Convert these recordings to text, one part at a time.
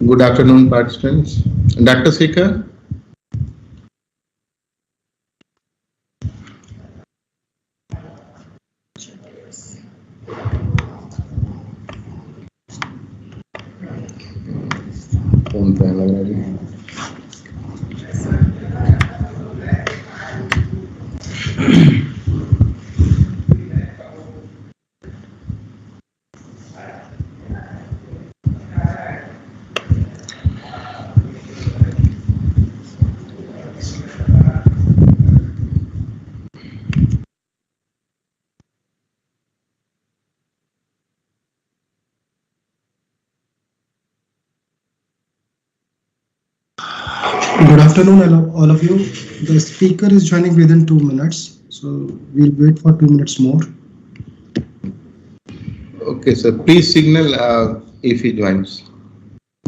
Good afternoon, participants. Dr. Sekhar. Phone पे लग रहा है। Good afternoon, all of you. The speaker is joining within 2 minutes, so we'll wait for 2 minutes more. Okay, sir. Please signal if he joins.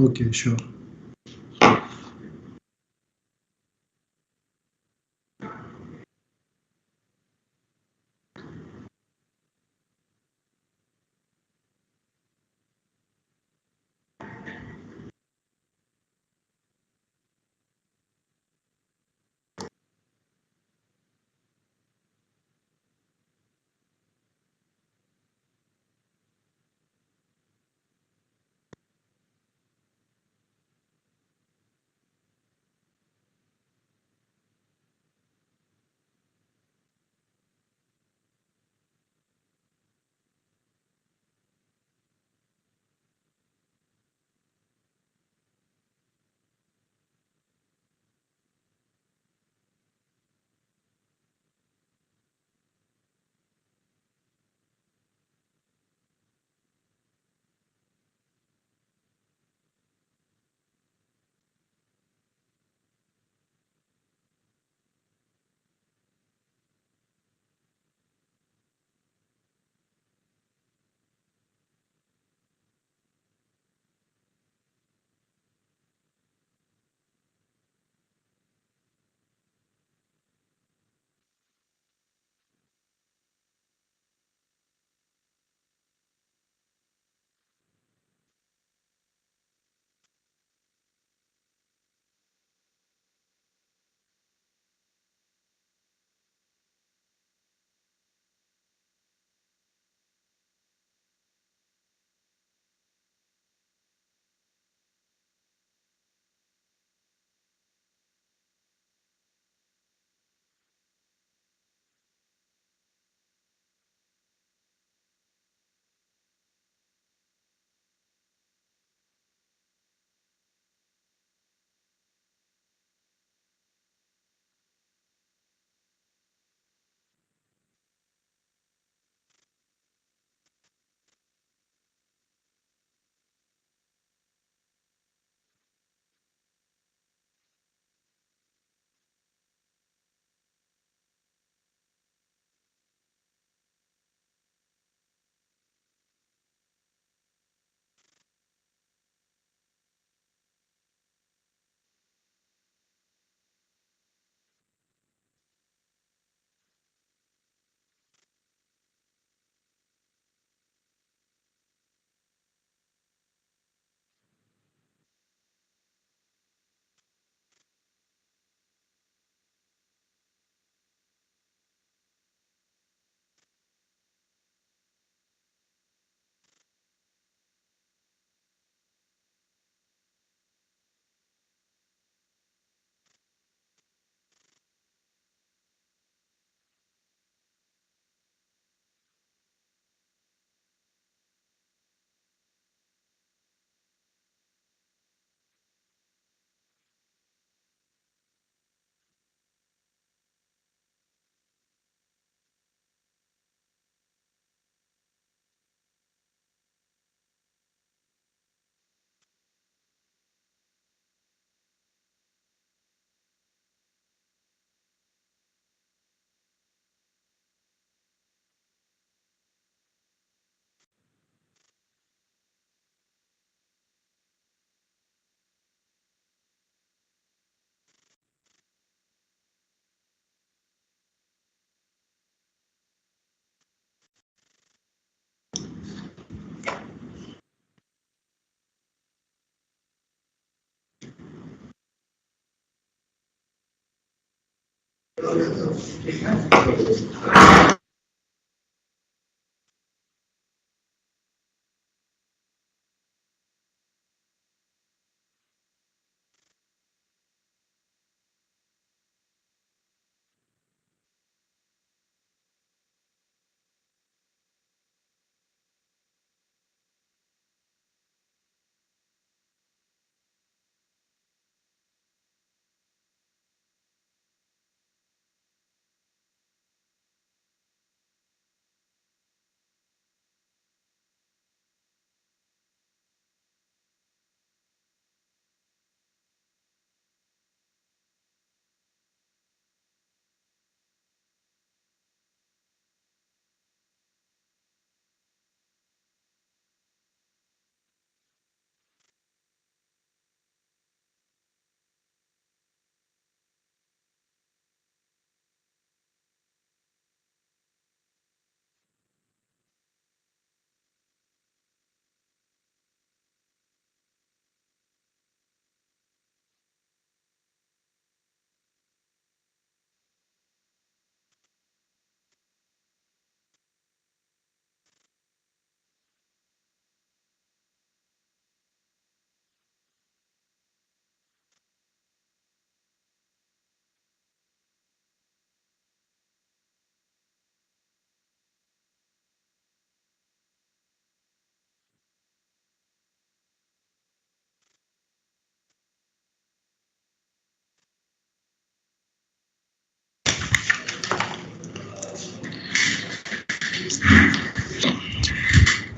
Okay, sure.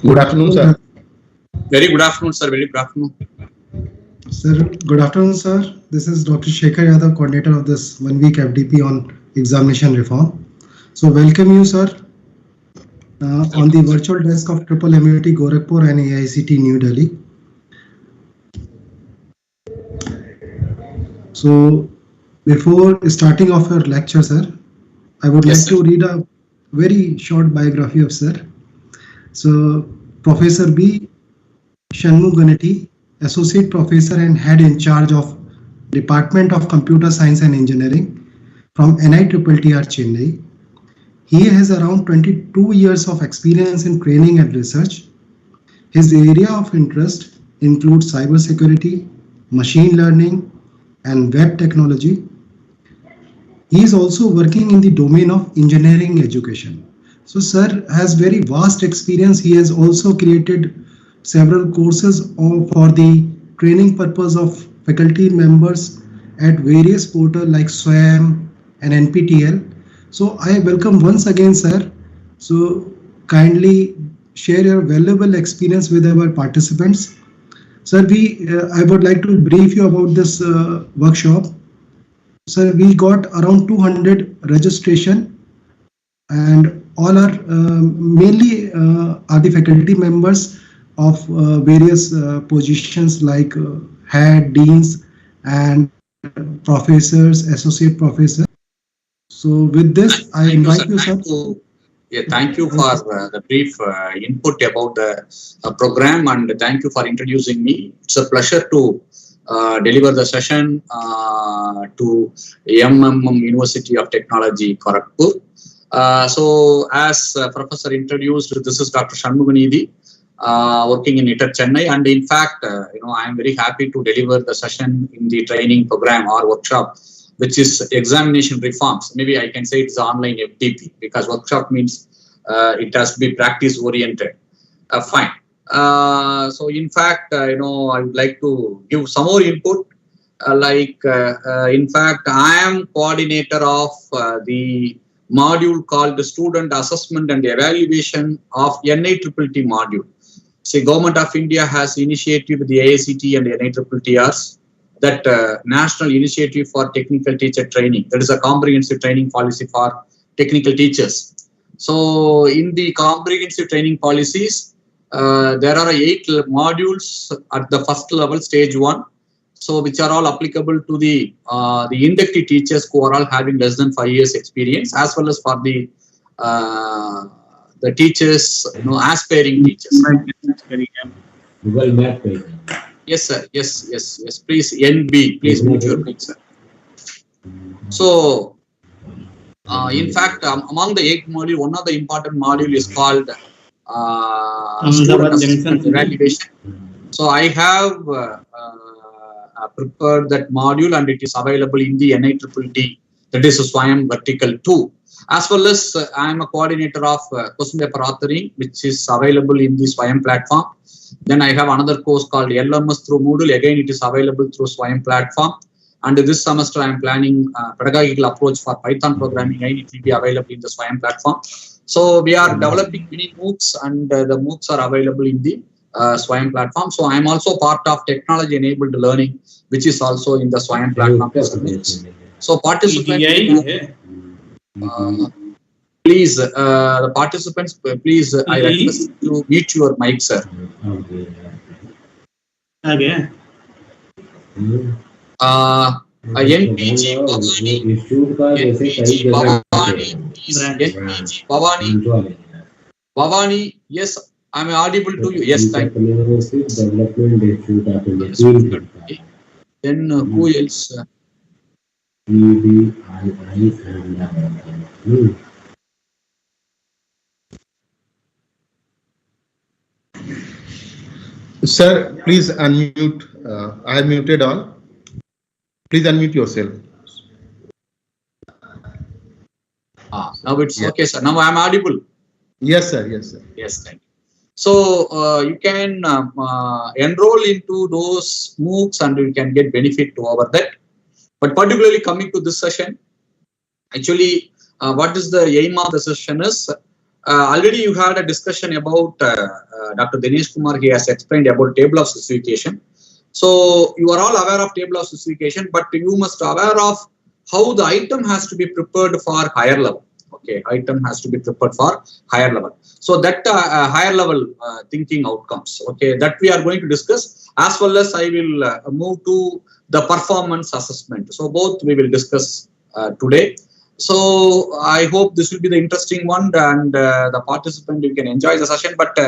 Good afternoon, sir. Very good afternoon, sir. Very good afternoon. Sir, good afternoon, sir. This is Dr. Shekhar Yadav, coordinator of this 1 week FDP on examination reform. So, welcome you, sir, on the virtual desk of Triple MUT Gorakhpur and AICT New Delhi. So, before starting off your lecture, sir, I would Yes, like to read a very short biography of sir. So, Professor B. Shanmuganati, Associate Professor and Head in charge of Department of Computer Science and Engineering from NITTTR Chennai. He has around 22 years of experience in training and research. His area of interest includes cybersecurity, machine learning, and web technology. He is also working in the domain of engineering education. So, sir has very vast experience. He has also created several courses for the training purpose of faculty members at various portals like SWAYAM and NPTEL. So I welcome once again, sir. So kindly share your valuable experience with our participants. Sir, I would like to brief you about this workshop. Sir, we got around 200 registration, and all are mainly are the faculty members of various positions like head, deans, and professors, associate professors. So with this, I invite you, sir. Thank you for the brief input about the program, and thank you for introducing me. It's a pleasure to deliver the session to MMM University of Technology, Gorakhpur. So as Professor introduced, this is Dr. Shanmuganidi, working in ITTR Chennai, and in fact, I am very happy to deliver the session in the training program or workshop, which is examination reforms. Maybe I can say it's online FDP, because workshop means it has to be practice oriented. Fine. So in fact, I would like to give some more input. In fact, I am coordinator of the module called the Student Assessment and Evaluation of NITTT module. See, Government of India has initiated with the AICTE and NITTTRs that National Initiative for Technical Teacher Training. That is a comprehensive training policy for technical teachers. So in the comprehensive training policies, there are 8 modules at the first level, stage 1. So which are all applicable to the inductee teachers who are all having less than 5 years experience, as well as for the teachers, aspiring teachers. Google Map. Yes, sir. Yes. Please, NB, please mute your mic, sir. So In fact, among the 8 modules, one of the important module is called student assessment evaluation. So I have prepared that module, and it is available in the NITTT, that is SWAYAM Vertical 2. As well as I am a coordinator of question paper authoring, which is available in the SWAYAM platform. Then I have another course called LMS through Moodle. Again, it is available through SWAYAM platform. And this semester, I am planning pedagogical approach for Python programming. It will be available in the SWAYAM platform. So we are developing mini MOOCs, and the MOOCs are available in the SWAYAM platform. So I am also part of technology-enabled learning, which is also in the SWAYAM platform. So participants, please, the participants, please, I request you to mute your mic, sir. Okay. NPG Bhavani, yes, I am audible to you. Yes, thank you. Then who else? Sir, please unmute. I have muted all. Please unmute yourself. Now it's okay, sir. Now I am audible. Yes, sir. Yes, sir. Yes, thank you. So you can enroll into those MOOCs, and you can get benefit over that. But particularly coming to this session, actually, what is the aim of the session is, already you had a discussion about Dr. Dinesh Kumar. He has explained about table of specification. So you are all aware of table of specification, but you must aware of how the item has to be prepared for higher level. Okay, item has to be prepared for higher level. So that higher level thinking outcomes. Okay, that we are going to discuss, as well as I will move to the performance assessment. So both we will discuss today. So I hope this will be the interesting one, and the participant, you can enjoy the session. But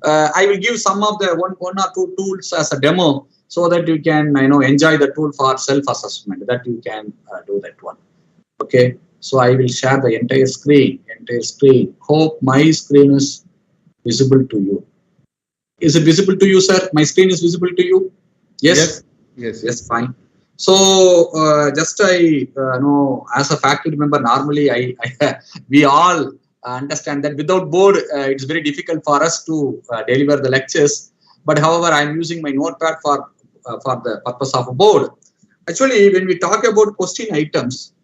I will give some of the one or two tools as a demo, so that you can enjoy the tool for self-assessment. That you can do that one. Okay. So I will share the entire screen. Hope my screen is visible to you. Is it visible to you, sir? My screen is visible to you? Yes. Yes. Fine. So just I know, as a faculty member, normally we all understand that without board it's very difficult for us to deliver the lectures. But however, I am using my notepad for the purpose of a board. Actually, when we talk about question items,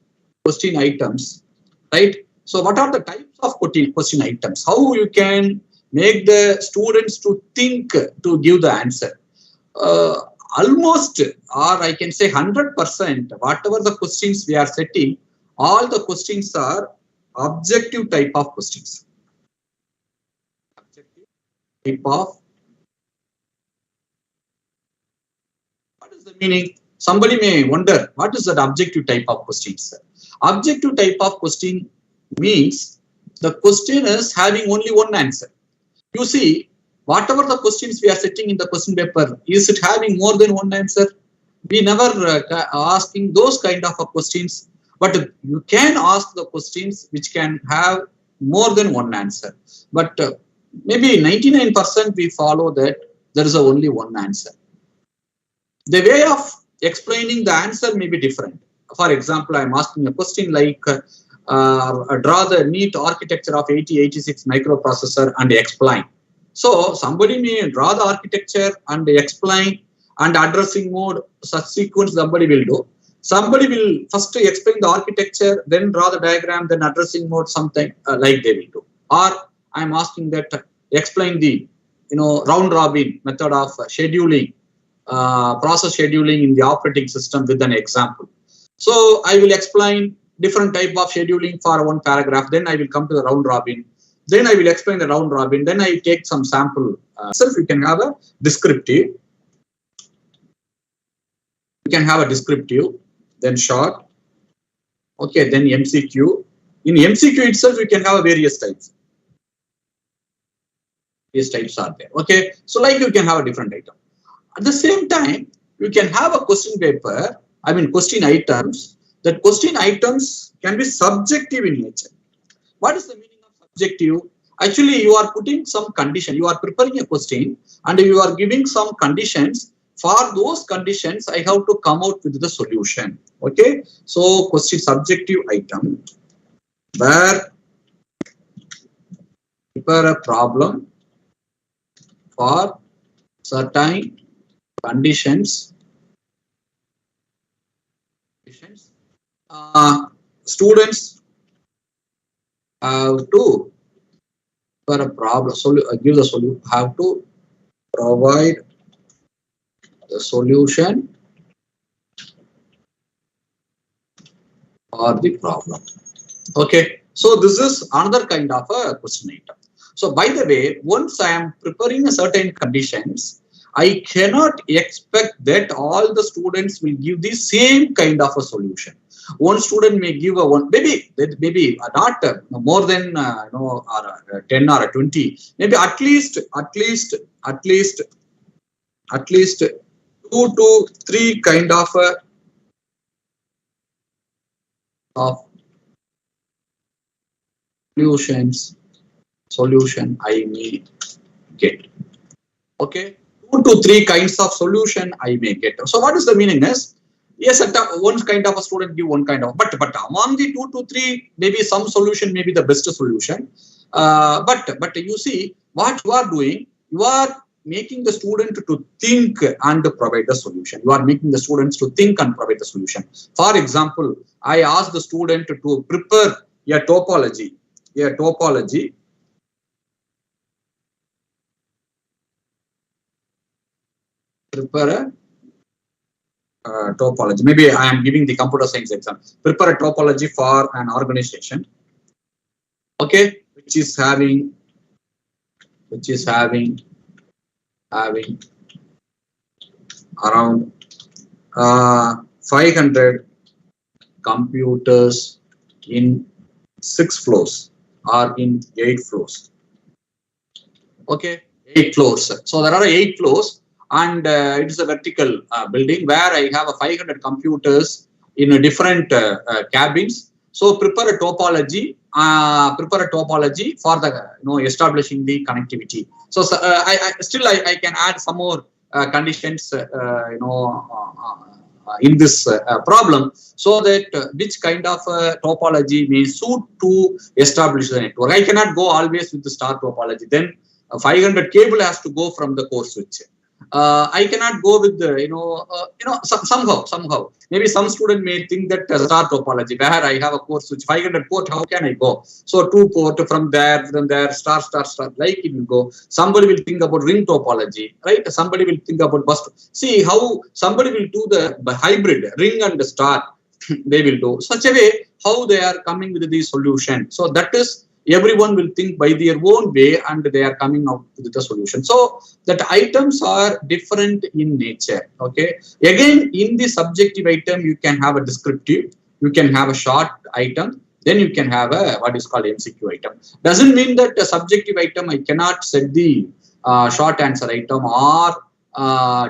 right? So what are the types of question items? How you can make the students to think to give the answer? Almost, or I can say 100%, whatever the questions we are setting, all the questions are objective type of questions. Objective type of. What is the meaning? Somebody may wonder, what is that objective type of questions? Objective type of question means the question is having only one answer. You see, whatever the questions we are setting in the question paper, is it having more than one answer? We never asking those kind of questions, but you can ask the questions which can have more than one answer. But maybe 99% we follow that there is only one answer. The way of explaining the answer may be different. For example, I am asking a question like, draw the neat architecture of 8086 microprocessor and explain. So somebody may draw the architecture and explain, and addressing mode, such sequence somebody will do. Somebody will first explain the architecture, then draw the diagram, then addressing mode, something like they will do. Or I am asking that explain the round robin method of scheduling, process scheduling in the operating system with an example. So I will explain different type of scheduling for one paragraph. Then I will come to the round robin. Then I will explain the round robin. Then I take some sample. Itself, you can have a descriptive. You can have a descriptive, then short. Okay, then MCQ. In MCQ itself, you can have various types. These types are there. Okay, so like you can have a different item. At the same time, you can have a question paper, question items, that question items can be subjective in nature. What is the meaning of subjective? Actually, you are putting some condition. You are preparing a question and you are giving some conditions. For those conditions, I have to come out with the solution. Okay. So, question subjective item where prepare a problem for certain conditions. Students have to for a problem give the solution, have to provide the solution for the problem. Okay, so this is another kind of a question item. So by the way, once I am preparing a certain conditions, I cannot expect that all the students will give the same kind of a solution. One student may give a one, maybe not more than 10 or 20, maybe at least 2 to 3 kind of solution I may get. Okay, 2 to 3 kinds of solution I may get. So what is the meaning is, yes, one kind of a student give one kind of, but among the 2 to 3, maybe some solution may be the best solution. But you see what you are doing, you are making the student to think and provide the solution. You are making the students to think and provide the solution. For example, I ask the student to prepare a topology. Prepare a topology. Maybe I am giving the computer science exam. Prepare a topology for an organization. Okay, which is having around 500 computers in 6 floors or in 8 floors. Okay, 8 floors. So there are 8 floors, and it is a vertical building where I have 500 computers in different cabins. So prepare a topology for the establishing the connectivity. So I can add some more conditions in this problem, so that which kind of topology may suit to establish the network. I cannot go always with the star topology. Then 500 cable has to go from the core switch. I cannot go with the somehow maybe some student may think that star topology where I have a core switch 500 port, how can I go? So 2 port from there star like it will go. Somebody will think about ring topology, right? Somebody will think about bus. See how somebody will do the hybrid ring and the star. They will do such a way how they are coming with the solution. So that is, everyone will think by their own way and they are coming out with the solution. So that items are different in nature. Okay, again in the subjective item you can have a descriptive, you can have a short item, then you can have a what is called MCQ item. Doesn't mean that a subjective item I cannot set the short answer item or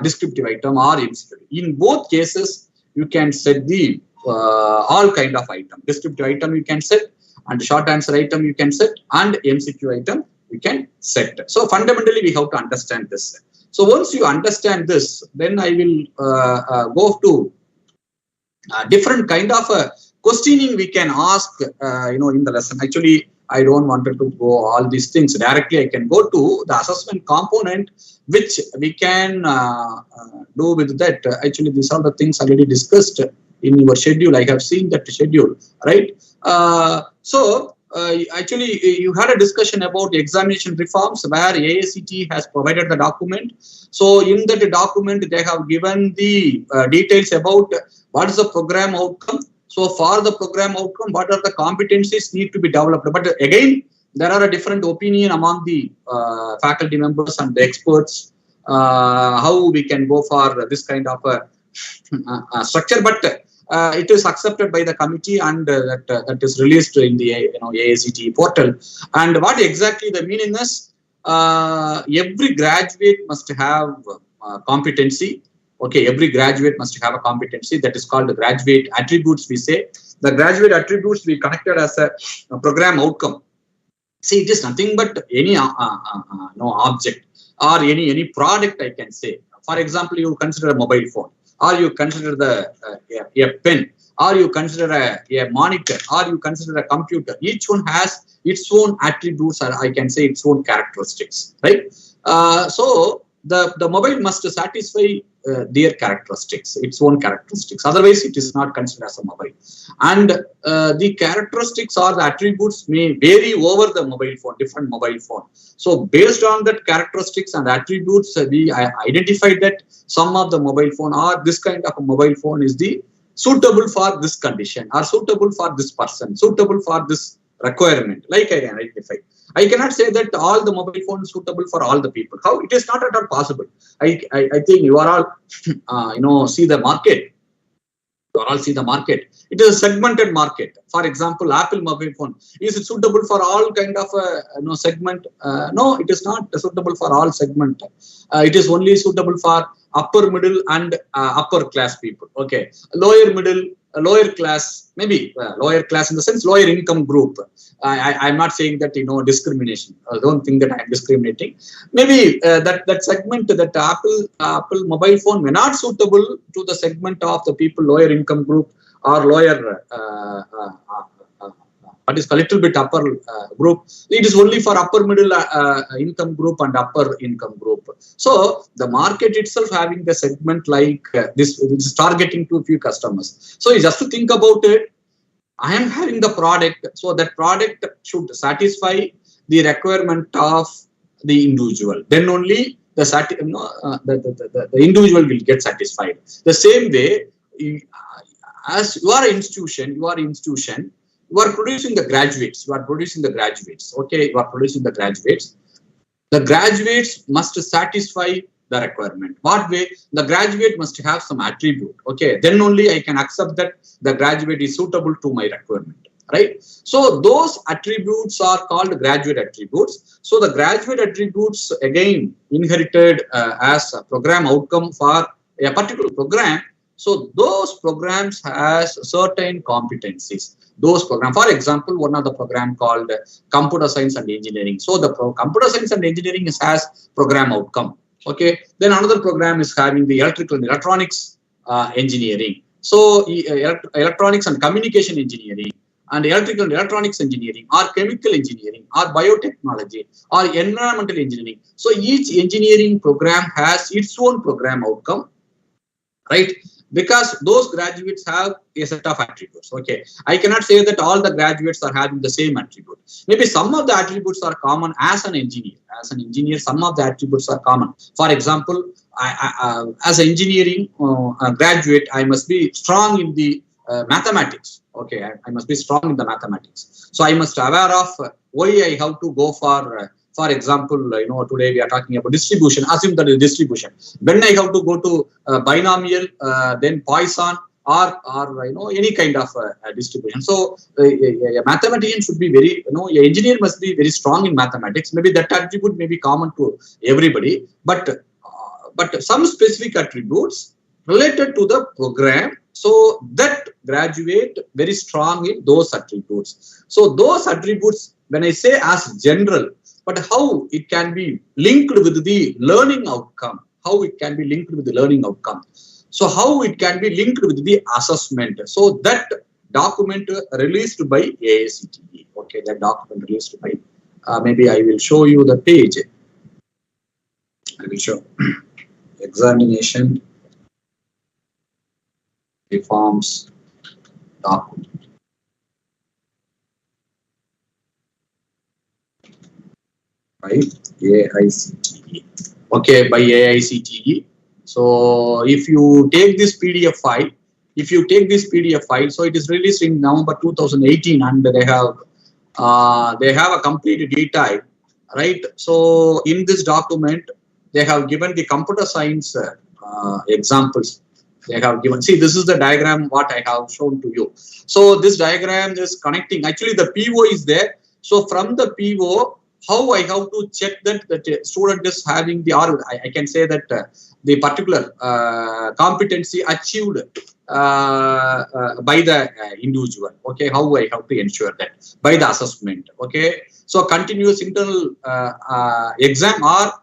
descriptive item or MCQ. In both cases you can set the all kind of item. Descriptive item you can set, and short answer item you can set, and MCQ item you can set. So fundamentally we have to understand this. So once you understand this, then I will go to different kind of questioning we can ask in the lesson. Actually I don't want to go all these things directly. I can go to the assessment component which we can do with that. Actually these are the things already discussed in your schedule. I have seen that schedule, right? Actually you had a discussion about examination reforms where AICTE has provided the document. So in that document they have given the details about what is the program outcome. So for the program outcome, what are the competencies need to be developed. But again, there are a different opinion among the faculty members and the experts how we can go for this kind of structure. But it is accepted by the committee, and that is released in the AICTE portal. And what exactly the meaning is, every graduate must have competency. Okay, every graduate must have a competency that is called the graduate attributes. We say the graduate attributes we connected as a program outcome. See, it is nothing but any object or any product, I can say. For example, you consider a mobile phone, or you consider a pen, or you consider a monitor, or you consider a computer. Each one has its own attributes, or I can say its own characteristics, right? So the mobile must satisfy their characteristics, its own characteristics. Otherwise, it is not considered as a mobile. And the characteristics or the attributes may vary over the mobile phone, different mobile phone. So based on that characteristics and attributes, we identified that some of the mobile phone or this kind of a mobile phone is the suitable for this condition, or suitable for this person, suitable for this requirement, like I identified. I cannot say that all the mobile phones suitable for all the people. How? It is not at all possible. I think you are all, see the market. You are all see the market. It is a segmented market. For example, Apple mobile phone, is it suitable for all kind of segment? No, it is not suitable for all segment. It is only suitable for upper middle and upper class people. Okay, lower middle, lower class, maybe lower class in the sense lower income group. I'm not saying that discrimination. I don't think that I'm discriminating. Maybe that segment, that Apple mobile phone may not suitable to the segment of the people lower income group or lower what is a little bit upper group. It is only for upper middle income group and upper income group. So the market itself having the segment like this, which is targeting to a few customers. So you just to think about it, I am having the product, so that product should satisfy the requirement of the individual. Then only the individual will get satisfied. The same way, as you are institution, you are producing the graduates. Okay, you are producing the graduates. The graduates must satisfy the requirement. What way? The graduate must have some attribute. Okay, then only I can accept that the graduate is suitable to my requirement. Right? So those attributes are called graduate attributes. So the graduate attributes again inherited as a program outcome for a particular program. So those programs has certain competencies. Those programs, for example, one of the program called computer science and engineering. So the computer science and engineering has program outcome. Okay. Then another program is having the electrical and electronics engineering. So electronics and communication engineering, and electrical and electronics engineering, or chemical engineering, or biotechnology, or environmental engineering. So each engineering program has its own program outcome, right? Because those graduates have a set of attributes. Okay, I cannot say that all the graduates are having the same attribute. Maybe some of the attributes are common as an engineer. As an engineer, some of the attributes are common. For example, as an engineering graduate, I must be strong in the mathematics. Okay, I must be strong in the mathematics. So I must aware of why I have to go for example, today we are talking about distribution. Assume that is distribution. When I have to go to binomial, then Poisson, or any kind of distribution. So a mathematician should be very, an engineer must be very strong in mathematics. Maybe that attribute may be common to everybody, but some specific attributes related to the program. So that graduate very strong in those attributes. So those attributes, when I say as general, but how it can be linked with the learning outcome, So how it can be linked with the assessment. So that document released by AICTE. Okay, that document released by, maybe I will show you the page. I will show examination reforms document. By AICTE. Okay, by AICTE. So if you take this PDF file, so it is released in November 2018, and they have a complete detail, right? So in this document, they have given the computer science examples. They have given, see, this is the diagram what I have shown to you. So this diagram is connecting, actually the PO is there. So from the PO, how I have to check that the student is having the, or I can say that the particular competency achieved by the individual. Okay, how I have to ensure that by the assessment. Okay, so continuous internal exam or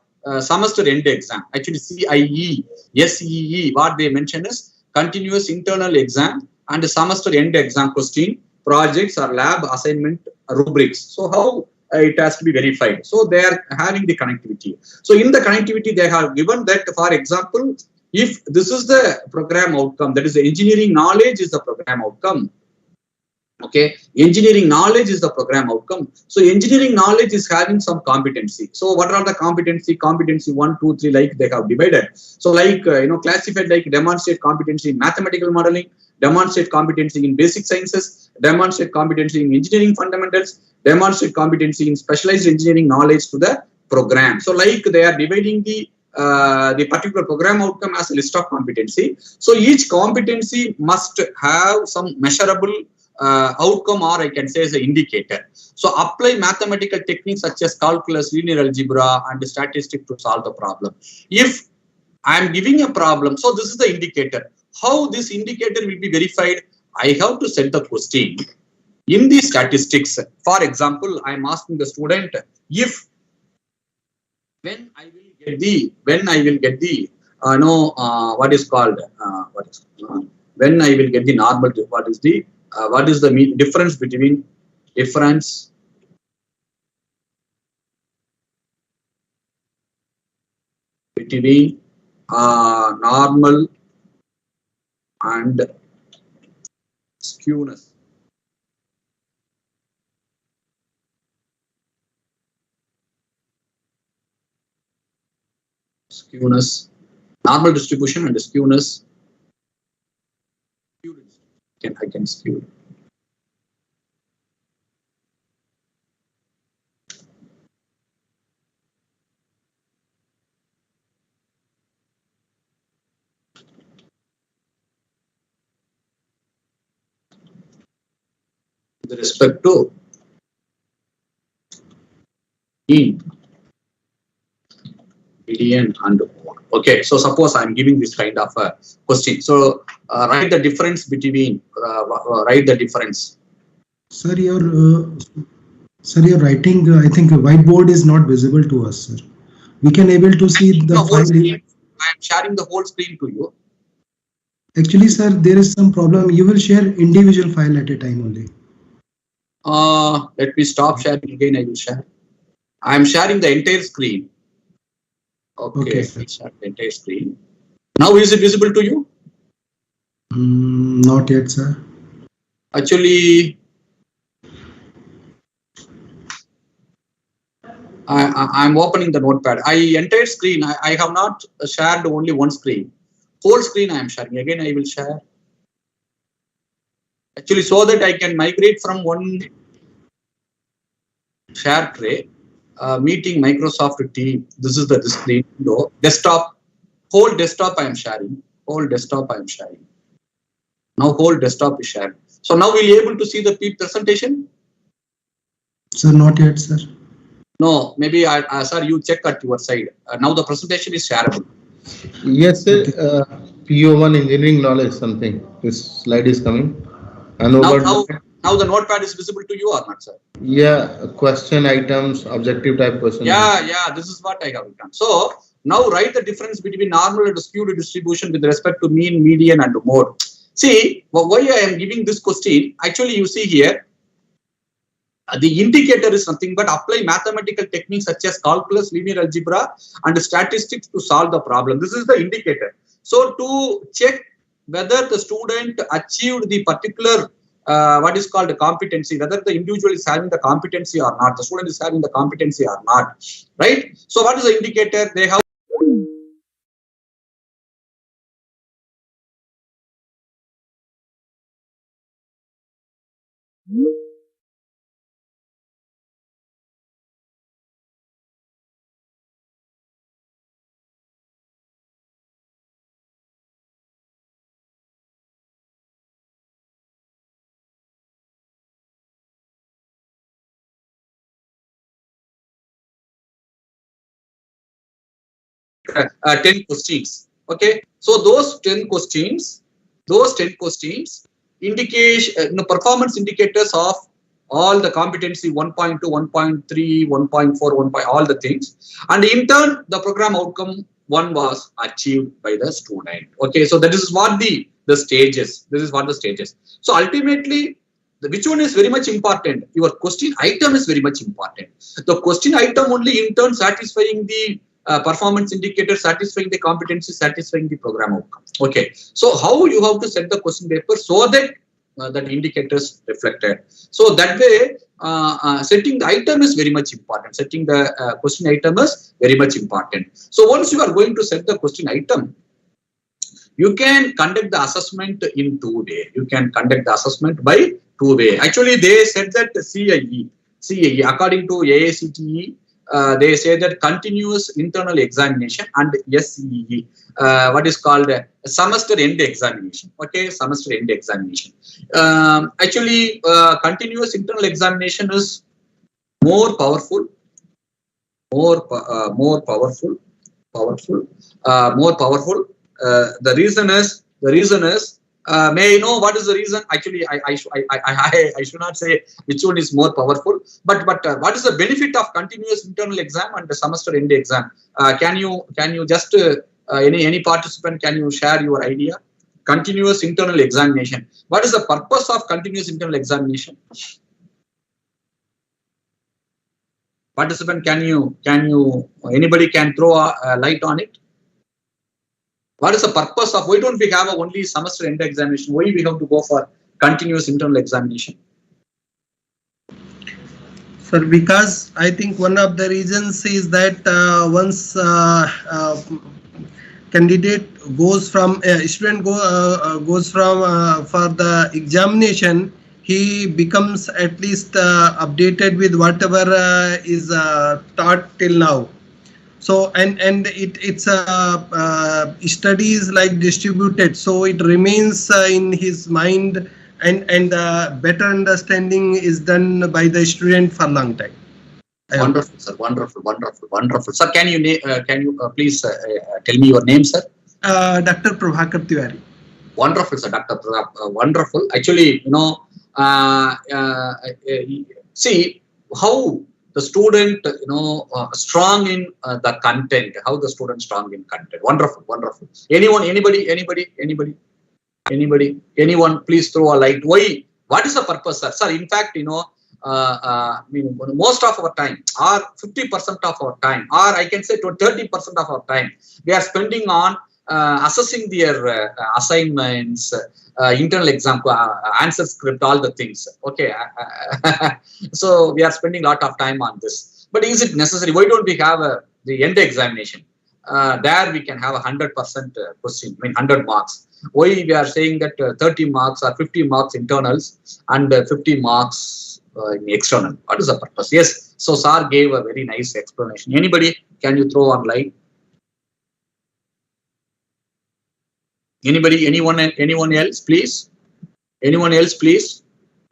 semester end exam. Actually, CIE, SEE, what they mention is continuous internal exam and semester end exam question, projects or lab assignment rubrics. So how it has to be verified. So they are having the connectivity. So in the connectivity, they have given that, for example, if this is the program outcome, that is the engineering knowledge is the program outcome. Okay, engineering knowledge is the program outcome. So engineering knowledge is having some competency. So what are the competency? Competency 1, 2, 3, like they have divided. So like classified like demonstrate competency in mathematical modeling, demonstrate competency in basic sciences, demonstrate competency in engineering fundamentals, demonstrate competency in specialized engineering knowledge to the program. So like they are dividing the particular program outcome as a list of competency. So each competency must have some measurable outcome, or I can say as an indicator. So apply mathematical techniques such as calculus, linear algebra, and statistics to solve the problem. If I am giving a problem, so this is the indicator. How this indicator will be verified? I have to set the question in the statistics. For example, I am asking the student if when I will get the what is called when I will get the normal, what is the difference between normal and skewness. Normal distribution and skewness. I can skew. With respect to mean, median, and mode. Okay, so suppose I'm giving this kind of a question. So write the difference between. Write the difference. Sir, your writing, I think whiteboard is not visible to us, sir. We can able to see the whole screen. I am sharing the whole screen to you. Actually, sir, there is some problem. You will share individual file at a time only. Let me stop sharing again. I will share. I am sharing the entire screen. Okay, share the entire screen. Now is it visible to you? Not yet, sir. Actually, I'm opening the notepad. Entire screen. I have not shared only one screen. Whole screen I am sharing. Again, I will share. Actually, so that I can migrate from one share tray. Meeting Microsoft Teams. This is the screen window. Desktop. Whole desktop I am sharing. Whole desktop I am sharing. Now whole desktop is shared. So now we'll be able to see the presentation? Sir, not yet, sir. No, maybe sir, you check at your side. Now the presentation is shareable. Yes, sir. PO1 engineering knowledge something. This slide is coming. Now the notepad is visible to you or not, sir? Yeah, question items, objective type question. Yeah, this is what I have done. So now write the difference between normal and skewed distribution with respect to mean, median, and mode. See, why I am giving this question, actually you see here, the indicator is nothing but apply mathematical techniques such as calculus, linear algebra, and statistics to solve the problem. This is the indicator. So to check whether the student achieved the particular what is called competency, whether the individual is having the competency or not, the student is having the competency or not, right? So what is the indicator? They have 10 questions. Okay, so those 10 questions indication performance indicators of all the competency 1.2, 1.3, 1.4, 1. All the things, and in turn the program outcome 1 was achieved by the student. Okay, so that is what the stages. This is what the stages. So ultimately, which one is very much important? Your question item is very much important. The question item only in turn satisfying the performance indicator, satisfying the competency, satisfying the program outcome. Okay, so how you have to set the question paper so that that indicators reflected. So that way, setting the item is very much important. Setting the question item is very much important. So once you are going to set the question item, you can conduct the assessment in 2 ways. You can conduct the assessment by 2 ways. Actually, they said that CIE according to AICTE, they say that continuous internal examination and SEE, what is called a semester end examination. Okay, semester end examination. Actually, continuous internal examination is more powerful. The reason is, may I know what is the reason? Actually, I should not say which one is more powerful, but what is the benefit of continuous internal exam and the semester end exam? Can you just any participant, can you share your idea? Continuous internal examination. What is the purpose of continuous internal examination? Participant, anybody can throw a light on it? What is the purpose of, why don't we have only semester end examination? Why we have to go for continuous internal examination? Sir, because I think one of the reasons is that once candidate goes from student goes from for the examination, he becomes at least updated with whatever is taught till now. So and it's studies like distributed, so it remains in his mind, and better understanding is done by the student for a long time. Wonderful, sir. Wonderful. Sir, can you please tell me your name, sir? Dr. Prabhakar Tiwari. Wonderful, sir. Dr. Wonderful. Actually, see how the student, strong in the content. How the student strong in content. Wonderful. Anyone? Please throw a light. Why? What is the purpose, sir? Sir, in fact, most of our time, or 50% of our time, or I can say to 30% of our time, we are spending on assessing their assignments, internal exam, answer script, all the things. Okay, so we are spending a lot of time on this. But is it necessary? Why don't we have the end examination? There we can have 100% question, 100 marks. Why we are saying that 30 marks or 50 marks internals and 50 marks in external? What is the purpose? Yes, so sir gave a very nice explanation. Anybody, can you throw on light? Anybody, anyone else, please? Anyone else, please?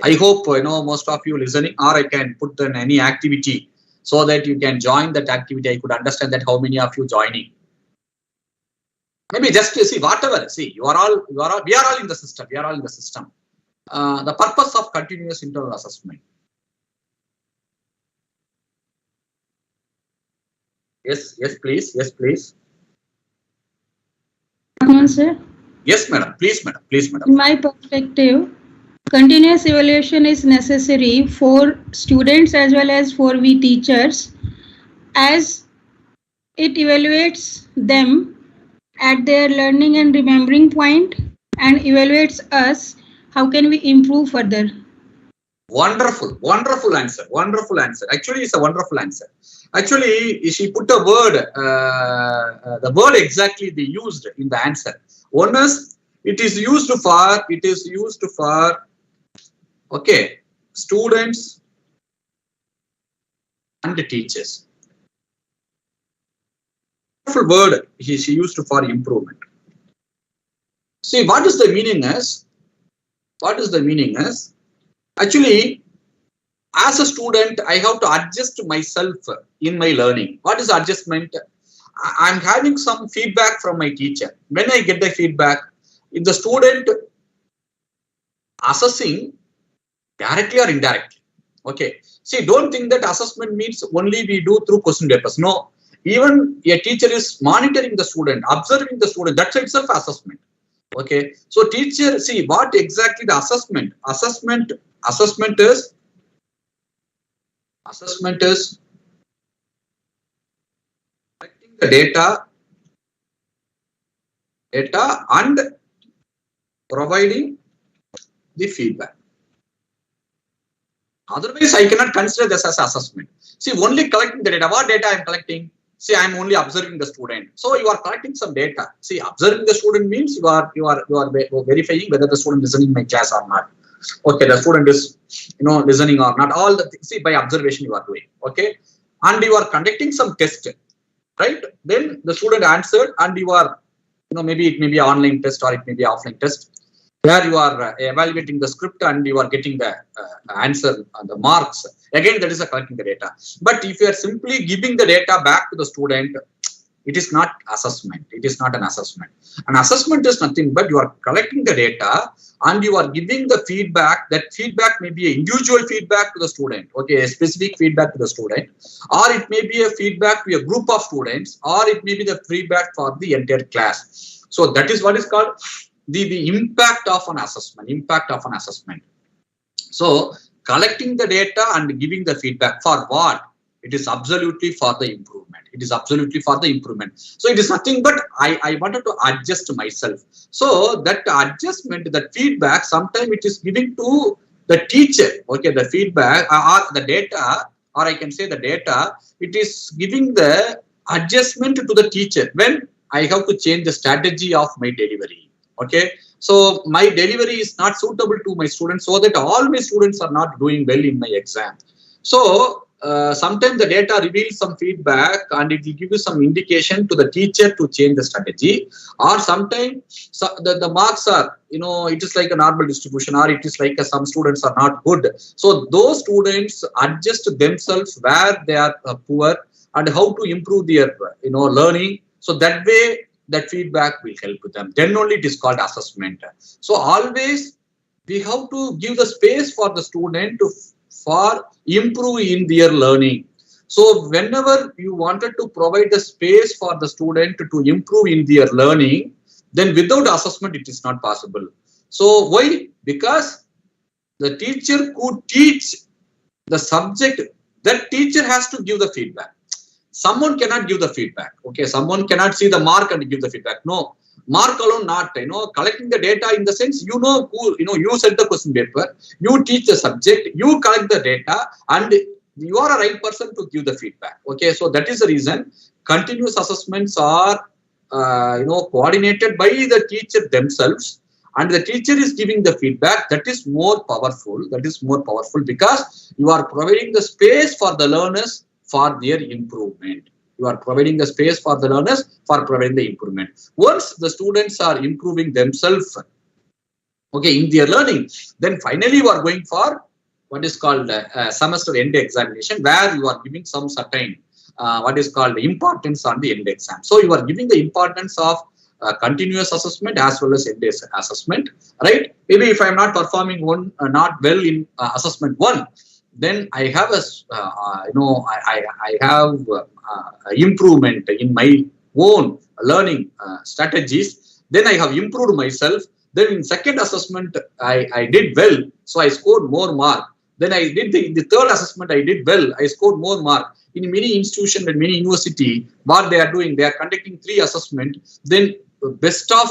I hope most of you listening, or I can put in any activity so that you can join that activity. I could understand that how many of you joining. Maybe just to see whatever. See, we are all in the system. We are all in the system. The purpose of continuous internal assessment. Yes, please. Sir. Yes, madam. Please, madam. In my perspective, continuous evaluation is necessary for students as well as for we teachers, as it evaluates them at their learning and remembering point and evaluates us how can we improve further. Wonderful answer. Actually, it's a wonderful answer. Actually, she put a word, the word exactly they used in the answer. One is, it is used for, okay, students and the teachers. Wonderful word she used for improvement. See, what is the meaning is? Actually, as a student, I have to adjust myself in my learning. What is adjustment? I'm having some feedback from my teacher. When I get the feedback, if the student assessing directly or indirectly, okay. See, don't think that assessment means only we do through question papers. No, even a teacher is monitoring the student, observing the student. That's itself assessment. Okay. So teacher, see what exactly the assessment. Assessment is collecting the data and providing the feedback. Otherwise, I cannot consider this as assessment. See, only collecting the data. What data I am collecting? See, I am only observing the student. So you are collecting some data. See, observing the student means you are verifying whether the student is listening in my class or not. Okay, the student is listening or not. All the things, see, by observation you are doing. Okay, and you are conducting some test, right? Then the student answered, and you are maybe it may be an online test or it may be an offline test, where you are evaluating the script and you are getting the answer, the marks. Again, that is collecting the data. But if you are simply giving the data back to the student, it is not assessment. It is not an assessment. An assessment is nothing but you are collecting the data and you are giving the feedback. That feedback may be an individual feedback to the student, okay, a specific feedback to the student, or it may be a feedback to a group of students, or it may be the feedback for the entire class. So that is what is called the impact of an assessment. So collecting the data and giving the feedback for what? It is absolutely for the improvement. So it is nothing but I wanted to adjust myself. So that adjustment, that feedback, sometimes it is giving to the teacher. Okay, the feedback or the data, or I can say the data, it is giving the adjustment to the teacher when I have to change the strategy of my delivery. Okay, so my delivery is not suitable to my students, so that all my students are not doing well in my exam. So sometimes the data reveals some feedback and it will give you some indication to the teacher to change the strategy, or sometimes the marks are, it is like a normal distribution, or it is like some students are not good. So those students adjust themselves where they are poor and how to improve their learning. So that way that feedback will help them. Then only it is called assessment. So always we have to give the space for the student for improve in their learning. So whenever you wanted to provide the space for the student to improve in their learning, then without assessment it is not possible. So why? Because the teacher could teach the subject, that teacher has to give the feedback. Someone cannot give the feedback. Okay, someone cannot see the mark and give the feedback. No, mark alone not. Collecting the data in the sense, you set the question paper, you teach the subject, you collect the data, and you are a right person to give the feedback. Okay, so that is the reason continuous assessments are coordinated by the teacher themselves, and the teacher is giving the feedback. That is more powerful. Because you are providing the space for the learners for their improvement. You are providing the space for the learners for providing the improvement. Once the students are improving themselves, okay, in their learning, then finally you are going for what is called semester end examination, where you are giving some certain what is called importance on the end exam. So you are giving the importance of continuous assessment as well as end assessment, right? Maybe if I am not performing not well in assessment 1, then I have I have improvement in my own learning strategies. Then I have improved myself. Then in second assessment I did well, so I scored more mark. Then I did the third assessment, I did well, I scored more mark. In many institutions and many university, what they are doing, they are conducting 3 assessments. Then best of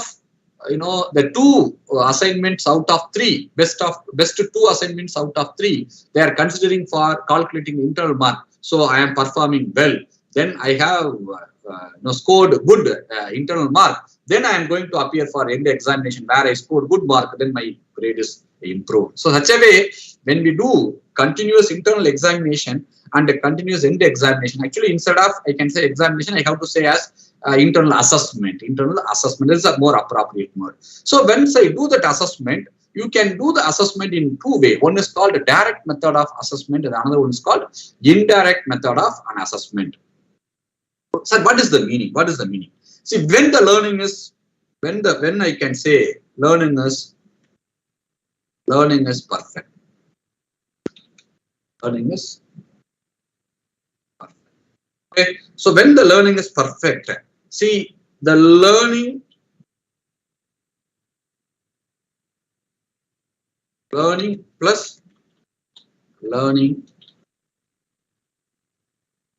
the 2 assignments out of 3, best 2 assignments out of 3, they are considering for calculating internal mark. So I am performing well. Then I have scored good internal mark. Then I am going to appear for end examination where I scored good mark. Then my grade is improved. So such a way, when we do continuous internal examination and a continuous end examination, actually instead of I can say examination, I have to say as internal assessment. Internal assessment is a more appropriate word. So once I do that assessment, you can do the assessment in 2 ways. One is called a direct method of assessment, and another one is called indirect method of an assessment. Sir, what is the meaning? What is the meaning? See, when the learning is, when I can say learning is perfect. Learning is perfect. Okay. So when the learning is perfect, see the learning plus learning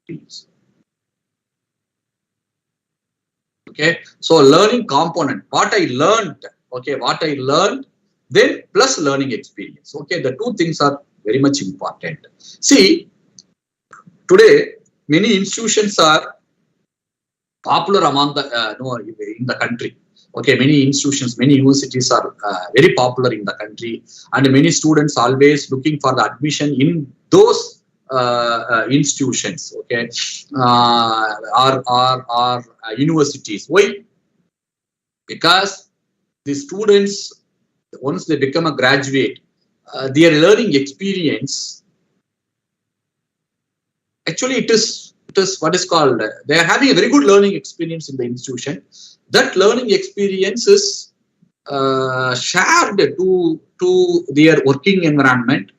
piece. Okay, so learning component, what I learned, okay, what I learned, then plus learning experience. Okay, the two things are very much important. See, today many institutions are popular among the in the country. Okay, many institutions, many universities are very popular in the country, and many students always looking for the admission in those institutions, okay, or universities. Why? Because the students, once they become a graduate, their learning experience, actually it is what is called, they are having a very good learning experience in the institution. That learning experience is shared to their working environment,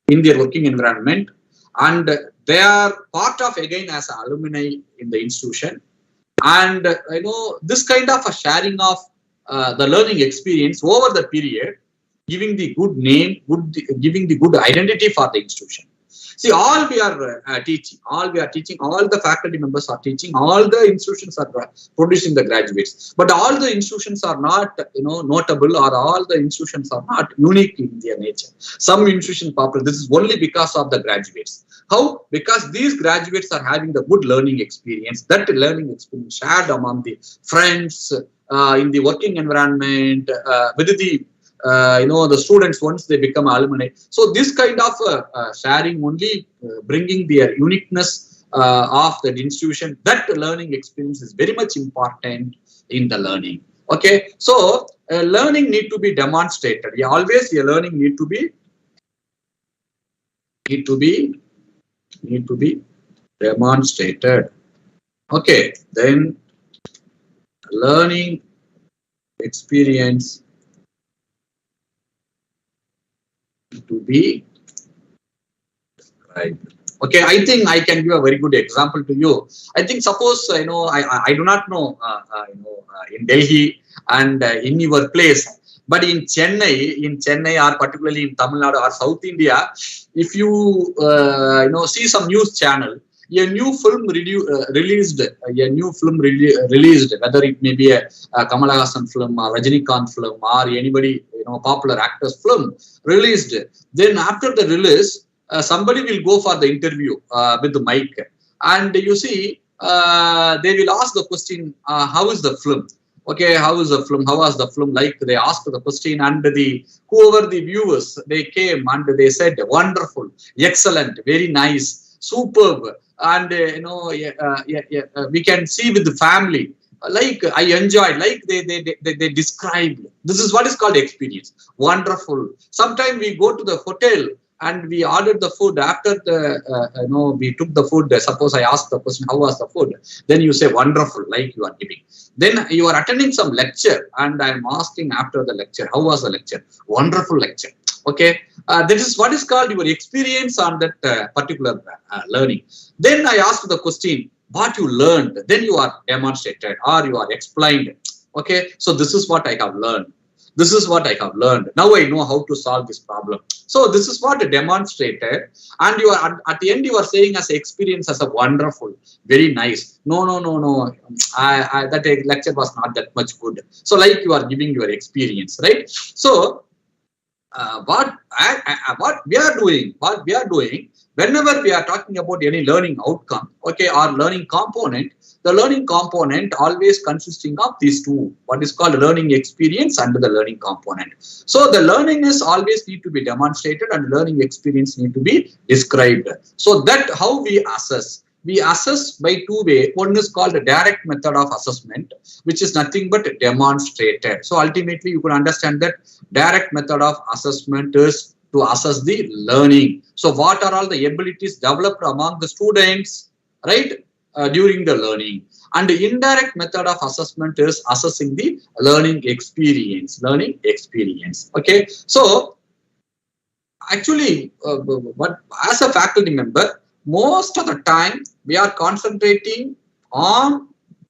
in their working environment, and they are part of again as alumni in the institution. And this kind of a sharing of the learning experience over the period, giving the good name, giving the good identity for the institution. See, all we are teaching, all the faculty members are teaching, all the institutions are producing the graduates, but all the institutions are not, notable, or all the institutions are not unique in their nature. Some institutions popular. This is only because of the graduates. How? Because these graduates are having the good learning experience. That learning experience shared among the friends, in the working environment, with the the students once they become alumni. So this kind of sharing only bringing their uniqueness of that institution. That learning experience is very much important in the learning. Okay, so learning need to be demonstrated. Yeah, always your learning need to be demonstrated. Okay, then learning experience to be described. Okay, I think I can give a very good example to you. I think suppose I do not know in Delhi and in your place, but in Chennai or particularly in Tamil Nadu or South India, if you see some news channel, a new film released, whether it may be a Kamal Hassan film or Rajinikanth film or anybody, popular actor's film released. Then after the release, somebody will go for the interview with the mic, and you see they will ask the question, how is the film? Okay, how is the film? How was the film? Like they asked the question, and whoever the viewers, they came and they said wonderful, excellent, very nice, superb, and we can see with the family. Like I enjoyed, like they described. This is what is called experience. Wonderful. Sometimes we go to the hotel and we ordered the food. After the we took the food. Suppose I ask the person, how was the food? Then you say wonderful, like you are giving. Then you are attending some lecture and I am asking after the lecture, how was the lecture? Wonderful lecture. Okay, this is what is called your experience on that particular learning. Then I asked the question, what you learned, then you are demonstrated or you are explained. Okay, so this is what I have learned. This is what I have learned. Now I know how to solve this problem. So this is what I demonstrated, and you are at the end you are saying as experience as a wonderful, very nice. No. That lecture was not that much good. So like you are giving your experience, right? So what we are doing, whenever we are talking about any learning outcome, okay, or learning component, the learning component always consisting of these two, what is called learning experience and the learning component. So the learning is always need to be demonstrated and learning experience need to be described. So that how we assess. We assess by two ways. One is called a direct method of assessment, which is nothing but demonstrated. So ultimately you can understand that direct method of assessment is to assess the learning. So what are all the abilities developed among the students, right? during the learning. And the indirect method of assessment is assessing the learning experience. Okay, so actually, but as a faculty member, most of the time we are concentrating on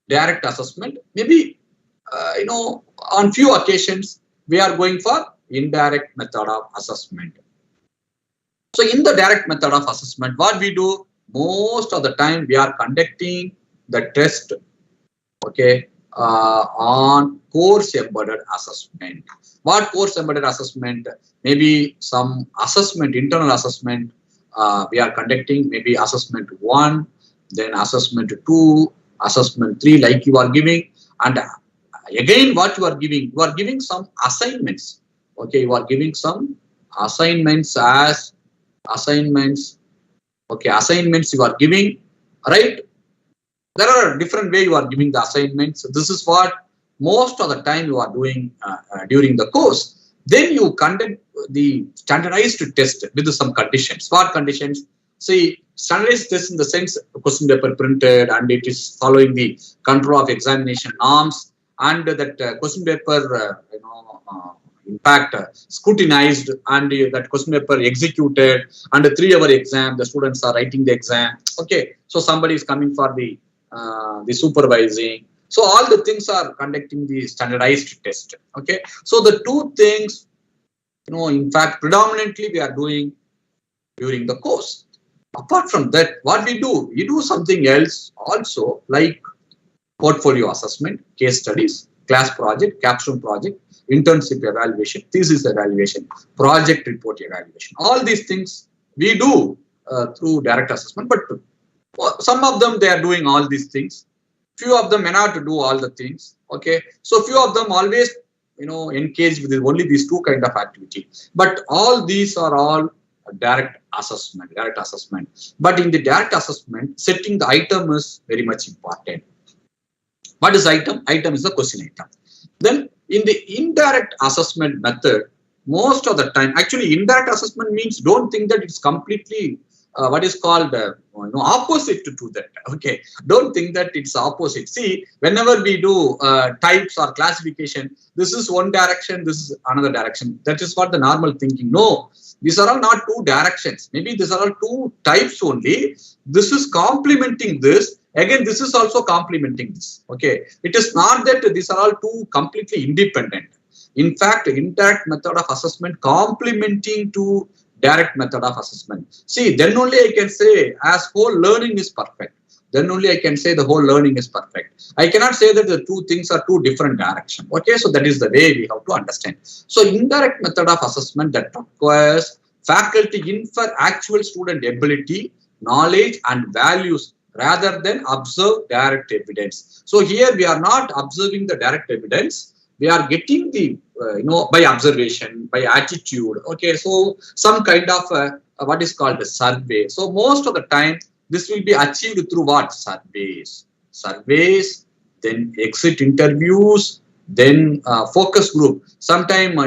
direct assessment. Maybe on few occasions we are going for indirect method of assessment. So in the direct method of assessment, what we do most of the time, we are conducting the test, okay, on course embedded assessment. What course embedded assessment? Maybe some assessment, internal assessment we are conducting, maybe assessment 1, then assessment 2, assessment 3, like you are giving. And again, what you are giving some assignments. Okay, you are giving some assignments as assignments. Okay, assignments you are giving, right? There are different ways you are giving the assignments. This is what most of the time you are doing during the course. Then you conduct the standardized test with some conditions. What conditions? See, standardized test in the sense question paper printed and it is following the control of examination norms, and that question paper, in fact, scrutinized, and that question paper executed, and a 3-hour exam, the students are writing the exam. Okay, so somebody is coming for the supervising. So all the things are conducting the standardized test. Okay, so the two things, in fact, predominantly we are doing during the course. Apart from that, what we do something else also, like portfolio assessment, case studies, class project, capstone project, internship evaluation, thesis evaluation, project report evaluation. All these things we do through direct assessment, but some of them they are doing all these things. Few of them may not do all the things. Okay, so few of them always engage with only these two kind of activity. But all these are all direct assessment. But in the direct assessment, setting the item is very much important. What is item? Item is the question item. Then in the indirect assessment method, most of the time, actually indirect assessment means, don't think that it's completely what is called opposite to that. Okay, don't think that it's opposite. See, whenever we do types or classification, this is one direction, this is another direction. That is what the normal thinking. No, these are all not two directions. Maybe these are all two types only. This is complementing this. Again, this is also complementing this. Okay, it is not that these are all two completely independent. In fact, indirect method of assessment complementing to direct method of assessment. See, then only I can say as whole learning is perfect. Then only I can say the whole learning is perfect. I cannot say that the two things are two different directions. Okay, so that is the way we have to understand. So indirect method of assessment that requires faculty infer actual student ability, knowledge and values rather than observe direct evidence. So here we are not observing the direct evidence. We are getting the, by observation, by attitude. Okay, so some kind of what is called a survey. So most of the time, this will be achieved through what? Surveys, then exit interviews, then focus group. Sometime I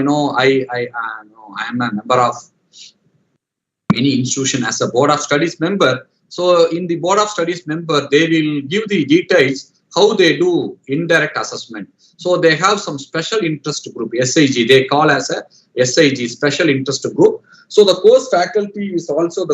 am a member of any institution as a board of studies member. So in the board of studies member, they will give the details how they do indirect assessment. So they have some special interest group, SIG, they call as a SIG, special interest group. So the course faculty is also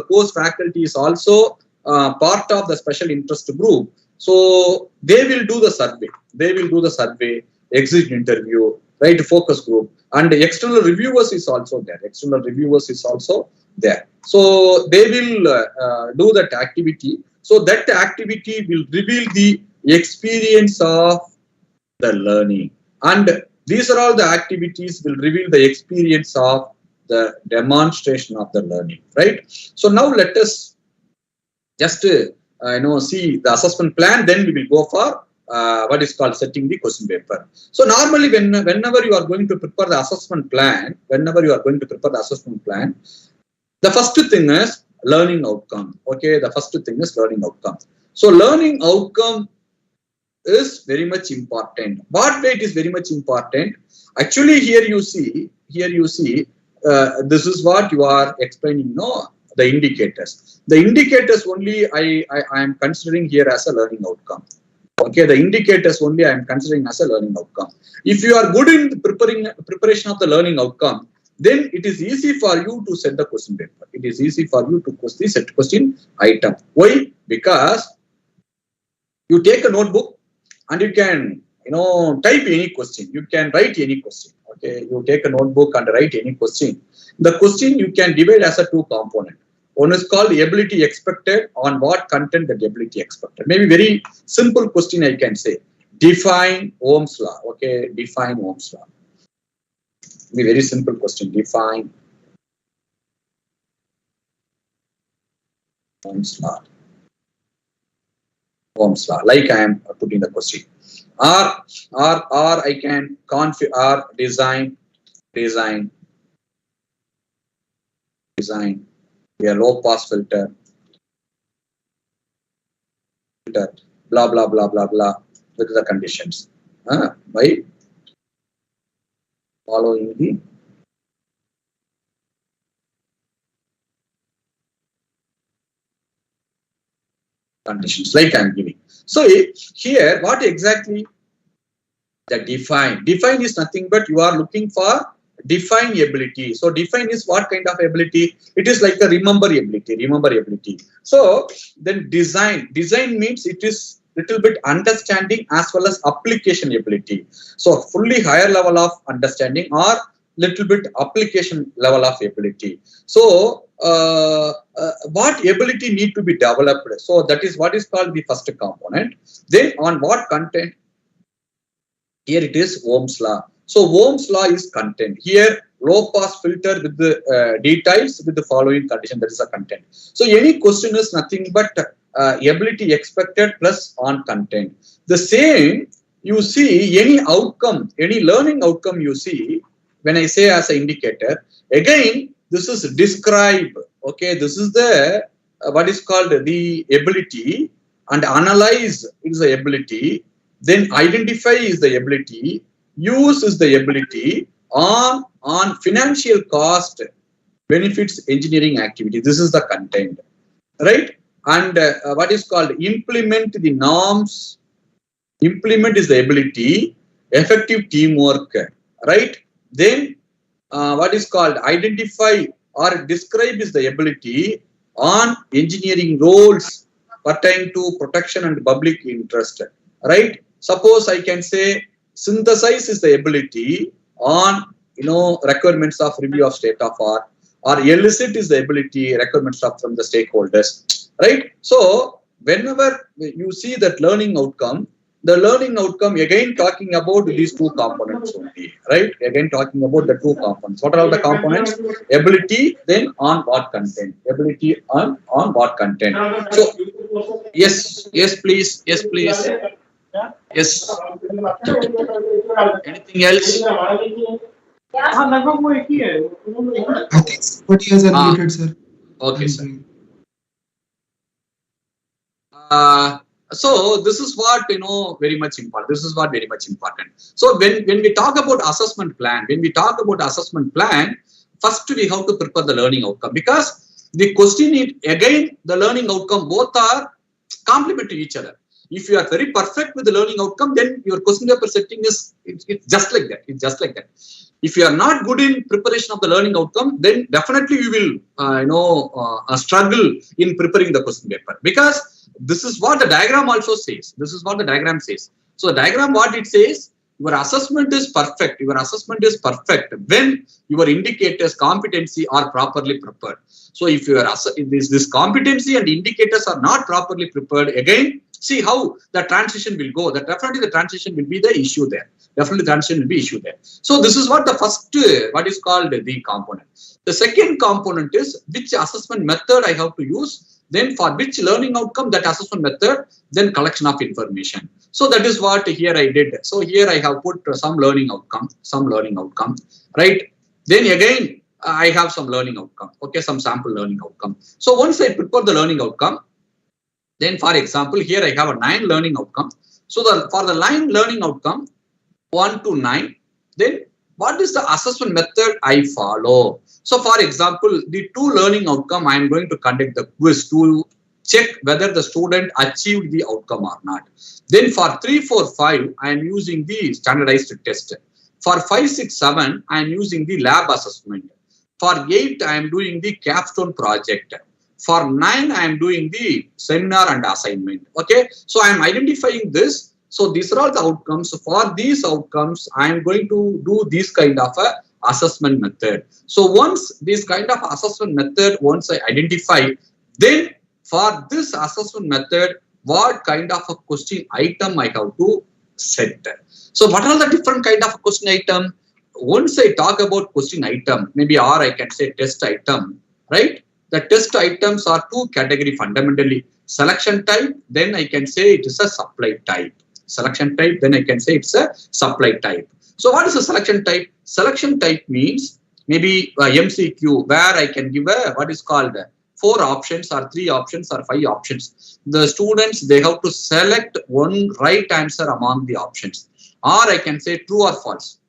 part of the special interest group. So they will do the survey, exit interview, right, focus group, and the external reviewers is also there. So they will do that activity. So that activity will reveal the experience of the learning, and these are all the activities will reveal the experience of the demonstration of the learning, right? So now let us just see the assessment plan, then we will go for what is called setting the question paper. So normally whenever you are going to prepare the assessment plan, the first thing is learning outcome. Okay, the first thing is learning outcome. So learning outcome is very much important. What way it is very much important? Actually, here you see, this is what you are explaining. the indicators. The indicators only I am considering here as a learning outcome. Okay, the indicators only I am considering as a learning outcome. If you are good in the preparation of the learning outcome, then it is easy for you to set the question paper. It is easy for you to set question item. Why? Because you take a notebook and you can type any question. You can write any question. Okay, you take a notebook and write any question. The question you can divide as a two component. One is called ability expected. On what content that ability expected. Maybe very simple question I can say. Define Ohm's law. Okay, define Ohm's law. Be very simple question. Define Ohm's law. Ohm's law. Like I am putting the question. Or I can configure design a low pass filter, blah blah blah blah blah with the conditions. By following the conditions like I am giving. So here, what exactly the define? Define is nothing but you are looking for define ability. So define is what kind of ability? It is like a remember ability. So then design means it is little bit understanding as well as application ability. So fully higher level of understanding or little bit application level of ability. So what ability need to be developed? So that is what is called the first component. Then on what content? Here it is Ohm's law. So Ohm's law is content. Here low pass filter with the details with the following condition, that is a content. So any question is nothing but ability expected plus on content. The same you see any outcome, any learning outcome you see when I say as an indicator, again this is describe. Okay, this is the what is called the ability, and analyze is the ability, then identify is the ability, use is the ability, on financial cost, benefits engineering activity. This is the content, right? And what is called implement the norms. Implement is the ability, effective teamwork, right? Then what is called identify or describe is the ability on engineering roles pertaining to protection and public interest, right? Suppose I can say synthesize is the ability on requirements of review of state of art, or elicit is the ability requirements of from the stakeholders, right? So whenever you see that learning outcome, the learning outcome again talking about these two components only, right? Again talking about the two components. What are the components? Ability, then on what content? Ability on what content? So yes, please. Yes. Anything else? I think somebody has unmuted, sir. Okay, sir. So this is what very much important. This is what very much important. So when we talk about assessment plan, first we have to prepare the learning outcome, because the question is again the learning outcome, both are complement to each other. If you are very perfect with the learning outcome, then your question paper setting is it's just like that. It's just like that. If you are not good in preparation of the learning outcome, then definitely you will struggle in preparing the question paper, because this is what the diagram also says. This is what the diagram says. So the diagram, what it says, your assessment is perfect. Your assessment is perfect when your indicators, competency are properly prepared. So if this competency and indicators are not properly prepared, again, see how the transition will go. That definitely the transition will be the issue there. Definitely the transition will be issue there. So this is what the first, what is called the component. The second component is which assessment method I have to use. Then for which learning outcome, that assessment method, then collection of information. So that is what here I did. So here I have put some learning outcome, right? Then again, I have some learning outcome, okay, some sample learning outcome. So once I prepare the learning outcome, then for example, here I have a 9 learning outcome. So for the 9 learning outcome, 1 to 9, then what is the assessment method I follow? So for example, the 2 learning outcome, I am going to conduct the quiz to check whether the student achieved the outcome or not. Then for 3, 4, 5, I am using the standardized test. For 5, 6, 7, I am using the lab assessment. For 8, I am doing the capstone project. For 9, I am doing the seminar and assignment. Okay, so I am identifying this. So these are all the outcomes. For these outcomes, I am going to do this kind of a assessment method. So once this kind of assessment method, once I identify, then for this assessment method, what kind of a question item I have to set. So what are the different kind of question item? Once I talk about question item, maybe or I can say test item, right? The test items are 2 category fundamentally. Selection type, then I can say it is a supply type. Selection type, then I can say it's a supply type. So what is a selection type? Selection type means maybe a MCQ where I can give a what is called 4 options or 3 options or 5 options. The students, they have to select one right answer among the options. Or I can say true or false.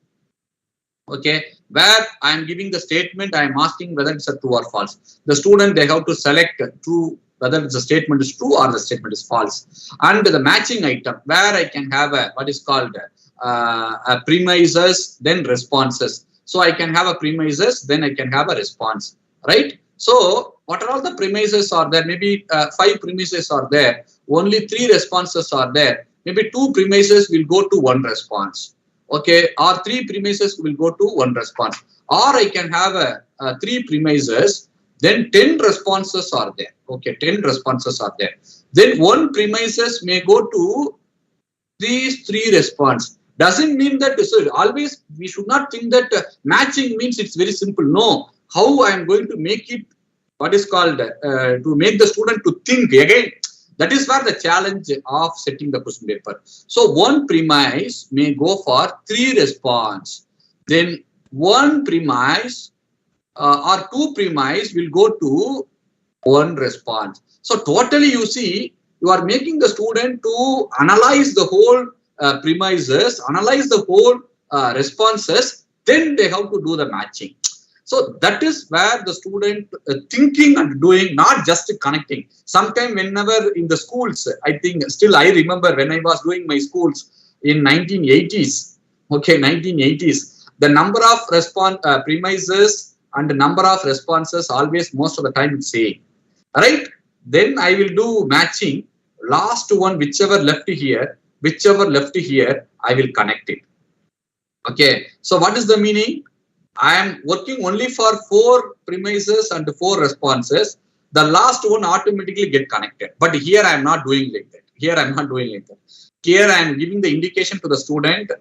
Okay, where I am giving the statement, I am asking whether it's a true or false. The student, they have to select true, whether the statement is true or the statement is false. And the matching item, where I can have a what is called a premises, then responses. So I can have a premises, then I can have a response, right? So what are all the premises are there? Maybe 5 premises are there. Only 3 responses are there. Maybe 2 premises will go to 1 response. Okay, or 3 premises will go to 1 response. Or I can have a 3 premises, then 10 responses are there. Okay, 10 responses are there. Then 1 premises may go to these 3 response. Doesn't mean that, so always we should not think that matching means it's very simple. No, how I am going to make it, what is called, to make the student to think again. That is where the challenge of setting the question paper. So 1 premise may go for 3 response. Then 1 premise or 2 premise will go to 1 response. So totally you see, you are making the student to analyze the whole premises, analyze the whole responses, then they have to do the matching. So that is where the student thinking and doing, not just connecting. Sometimes whenever in the schools, I think still I remember when I was doing my schools in 1980s, okay, 1980s, the number of premises and the number of responses always most of the time it's same, right? Then I will do matching, last one, whichever left here, I will connect it. Okay, so what is the meaning? I am working only for 4 premises and 4 responses. The last one automatically get connected. But here I am not doing like that. Here I am not doing like that. Here I am giving the indication to the student.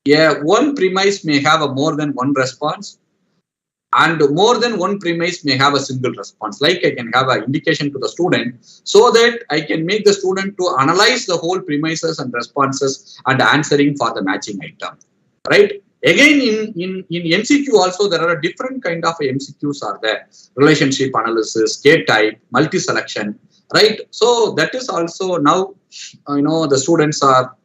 Yeah, 1 premise may have a more than 1 response, and more than 1 premise may have a single response. Like I can have an indication to the student so that I can make the student to analyze the whole premises and responses and answering for the matching item, right? Again, in MCQ also there are a different kind of MCQs are there. Relationship analysis, K-type, multi-selection, right? So that is also now, the students are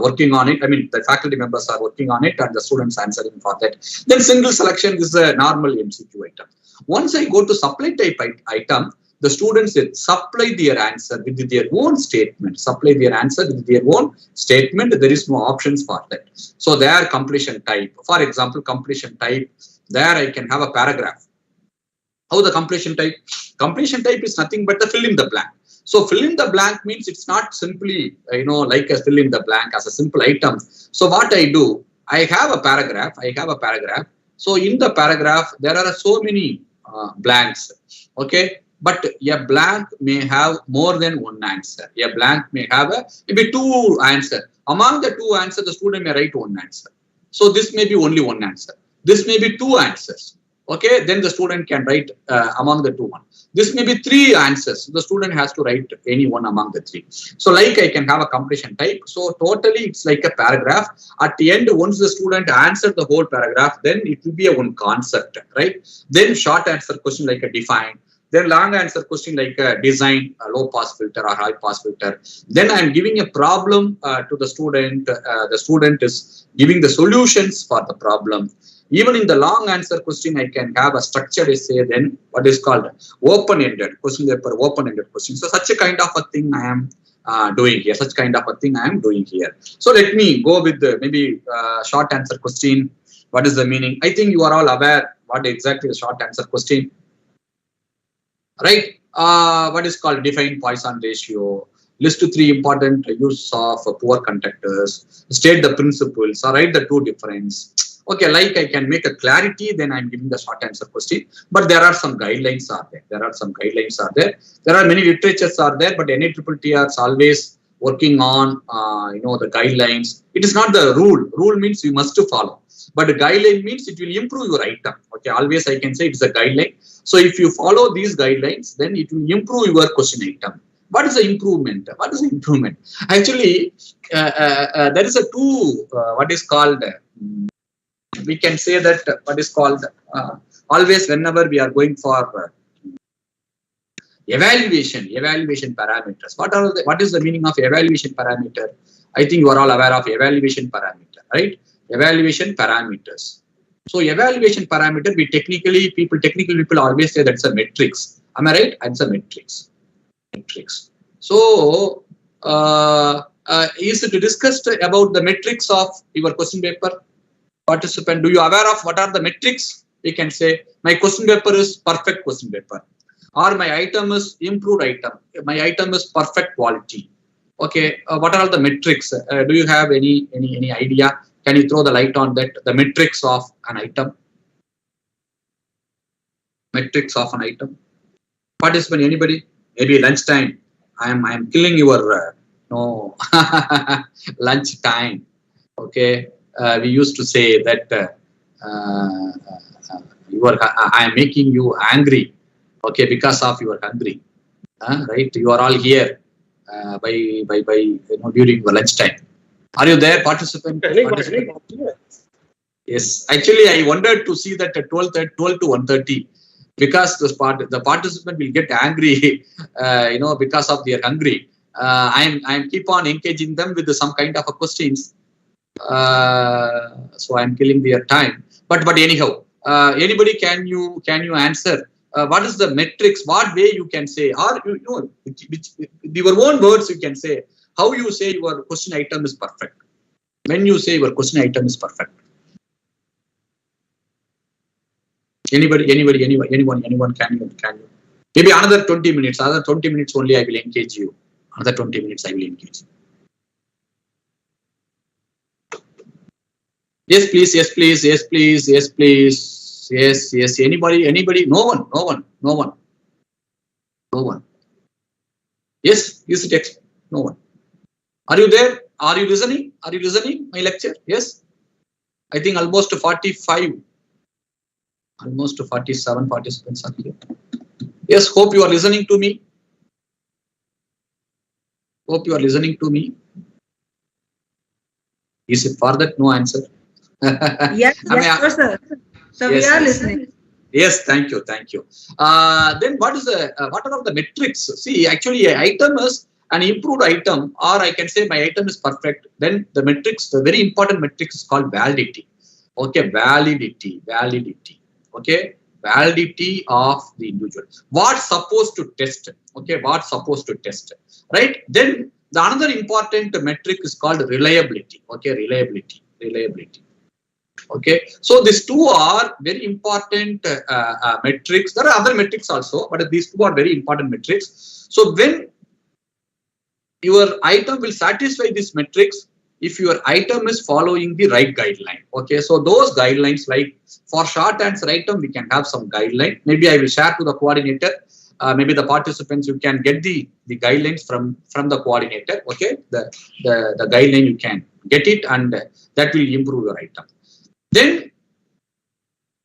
working on it. I mean, the faculty members are working on it and the students answering for that. Then single selection is a normal MCQ item. Once I go to supply type item, the students supply their answer with their own statement. Supply their answer with their own statement. There is no options for that. So they are completion type. For example, completion type, there I can have a paragraph. How the completion type? Completion type is nothing but the fill in the blank. So fill in the blank means it's not simply, like a fill in the blank as a simple item. So what I do, I have a paragraph. So in the paragraph, there are so many blanks. Okay. But a blank may have more than 1 answer. A blank may have maybe 2 answers. Among the 2 answers, the student may write 1 answer. So this may be only 1 answer. This may be 2 answers. Okay, then the student can write among the 2 one. This may be 3 answers. The student has to write any one among the 3. So like I can have a completion type. So totally it's like a paragraph. At the end, once the student answered the whole paragraph, then it will be a one concept, right? Then short answer question like a define. Then long answer question like design a low pass filter or high pass filter. Then I am giving a problem to the student. The student is giving the solutions for the problem. Even in the long answer question, I can have a structured essay, then what is called open-ended question paper, open-ended question. So such a kind of a thing I am doing here. Such kind of a thing I am doing here. So let me go with the maybe short answer question. What is the meaning? I think you are all aware what exactly the short answer question. Right? What is called define Poisson ratio. List 3 important use of poor conductors. State the principles or write the two difference. Okay, like I can make a clarity, then I'm giving the short answer question. But there are some guidelines are there. There are some guidelines are there. There are many literatures are there, but NITTT is always working on the guidelines. It is not the rule. Rule means you must follow. But the guideline means it will improve your item. Okay, always I can say it's a guideline. So if you follow these guidelines, then it will improve your question item. What is the improvement? What is the improvement? Actually, there is a two, what is called, we can say that what is called, always whenever we are going for evaluation parameters. What is the meaning of evaluation parameter? I think you are all aware of evaluation parameter, right? Evaluation parameters. So evaluation parameter, technical people always say that's a matrix. Am I right? It's a matrix. So is it discussed about the metrics of your question paper? Participant, do you aware of what are the metrics? We can say my question paper is perfect question paper, or my item is improved item. My item is perfect quality. Okay, what are the metrics? Do you have any idea? Can you throw the light on that? The metrics of an item. Metrics of an item. Participant, anybody? Maybe lunchtime. I am killing your lunch time. Okay, we used to say that I am making you angry. Okay, because of you are hungry. Right? You are all here during your lunch time. Are you there, participant? Yes. Actually, I wanted to see that at 12 to 1:30. Because the participant will get angry, because of their hungry. I'm keep on engaging them with some kind of a questions. So I'm killing their time. But anyhow, anybody can you answer? What is the metrics? What way you can say? Or your own words you can say. How you say your question item is perfect? When you say your question item is perfect. Anybody, anyone can you? Maybe another 20 minutes, another 20 minutes only I will engage you. Another 20 minutes I will engage you. Yes, please, yes, please, yes, please, yes, please. Yes. Anybody? No one. Yes, use the text. No one. Are you there? Are you listening? My lecture? Yes. I think almost 45. Almost 47 participants are here. Yes, hope you are listening to me. Is it for that no answer? Yes, sir. So yes, we are listening. Yes, thank you. Then what are the metrics? See, actually, an item is an improved item, or I can say my item is perfect. Then the metrics, the very important metrics is called validity. Okay, validity. Okay, validity of the individual. What's supposed to test? Okay, what's supposed to test? Right? Then the another important metric is called reliability. Okay, reliability. Okay, so these two are very important metrics. There are other metrics also, but these two are very important metrics. So when your item will satisfy these metrics, if your item is following the right guideline. Okay, so those guidelines, like for short answer item, we can have some guideline. Maybe I will share to the coordinator. Maybe the participants, you can get the guidelines from the coordinator. Okay, the guideline you can get it, and that will improve your item. Then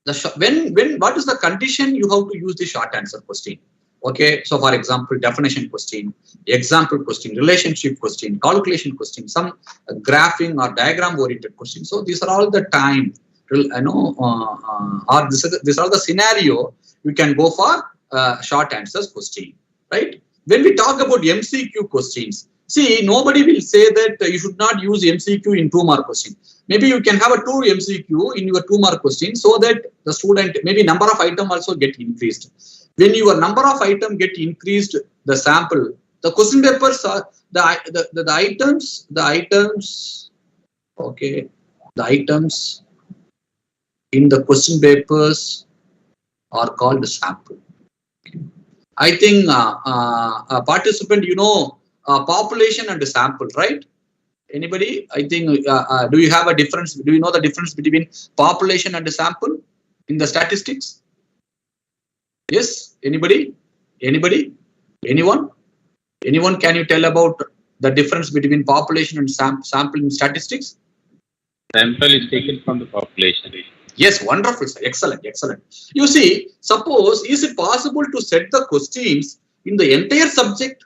what is the condition you have to use the short answer question? Okay, so for example, definition question, example question, relationship question, calculation question, some graphing or diagram oriented question. So these are all the time, or these are the scenario you can go for short answers question, right? When we talk about MCQ questions, see, nobody will say that you should not use MCQ in 2-mark question. Maybe you can have a 2 MCQ in your 2-mark question so that the student, maybe number of item also get increased. When your number of item get increased, the sample, the question papers are, the items, okay, the items in the question papers are called sample. I think a participant, you know, population and sample, right? Anybody? I think, do you have a difference? Do you know the difference between population and sample in the statistics? Yes? Anybody? Anybody? Anyone? Anyone, can you tell about the difference between population and sample in statistics? Sample is taken from the population. Yes, wonderful, sir. Excellent, excellent. You see, suppose, is it possible to set the questions in the entire subject?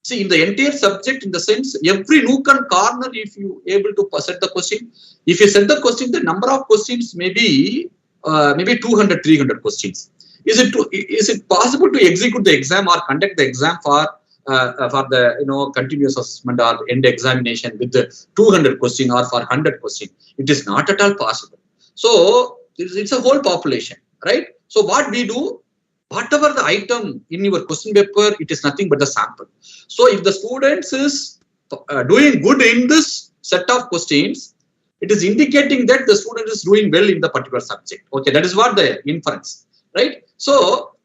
See, in the entire subject, in the sense, every nook and corner, if you able to set the question, if you set the question, the number of questions may be maybe 200, 300 questions. Is it possible to execute the exam or conduct the exam for the continuous assessment or end examination with the 200 question or for 100 question? It is not at all possible. So it's a whole population, right? So what we do, whatever the item in your question paper, it is nothing but the sample. So if the students is doing good in this set of questions, it is indicating that the student is doing well in the particular subject. Okay, that is what the inference, right? So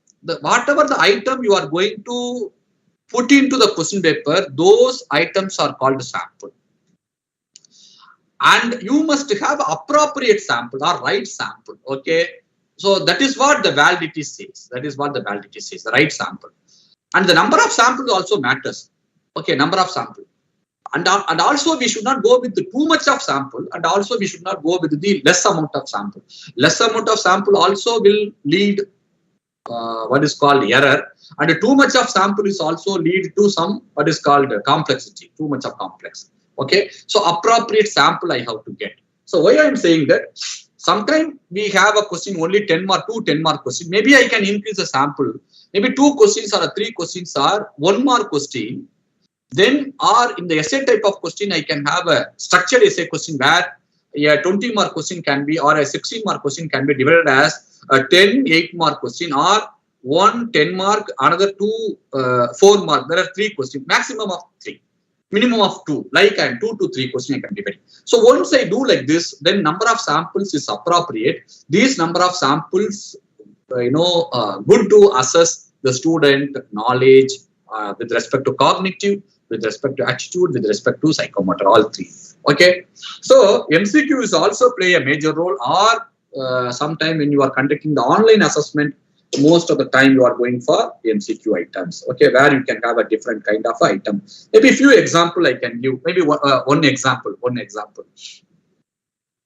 whatever the item you are going to put into the question paper, those items are called sample. And you must have appropriate sample or right sample. Okay, so that is what the validity says. That is what the validity says, the right sample. And the number of samples also matters. Okay, number of sample. And also we should not go with the too much of sample, and also we should not go with the less amount of sample. Less amount of sample also will lead what is called error, and too much of sample is also lead to some what is called complexity, too much of complex. Okay, so appropriate sample I have to get. So why I am saying that sometimes we have a question only 10 mark, 10 mark question. Maybe I can increase the sample. Maybe 2 questions or 3 questions are 1 mark question. Then, or in the essay type of question, I can have a structured essay question where a 20 mark question can be, or a 16 mark question can be divided as a 10 8 mark question, or 1 10 mark, another 2 4 mark. There are 3 questions, maximum of 3. Minimum of 2, like I am 2 to 3 questions I can divide. So once I do like this, then number of samples is appropriate. These number of samples, good to assess the student knowledge with respect to cognitive, with respect to attitude, with respect to psychomotor, all 3. Okay. So MCQ is also play a major role, or sometime when you are conducting the online assessment, most of the time you are going for MCQ items, okay, where you can have a different kind of item. Maybe a few example I can give, maybe one example.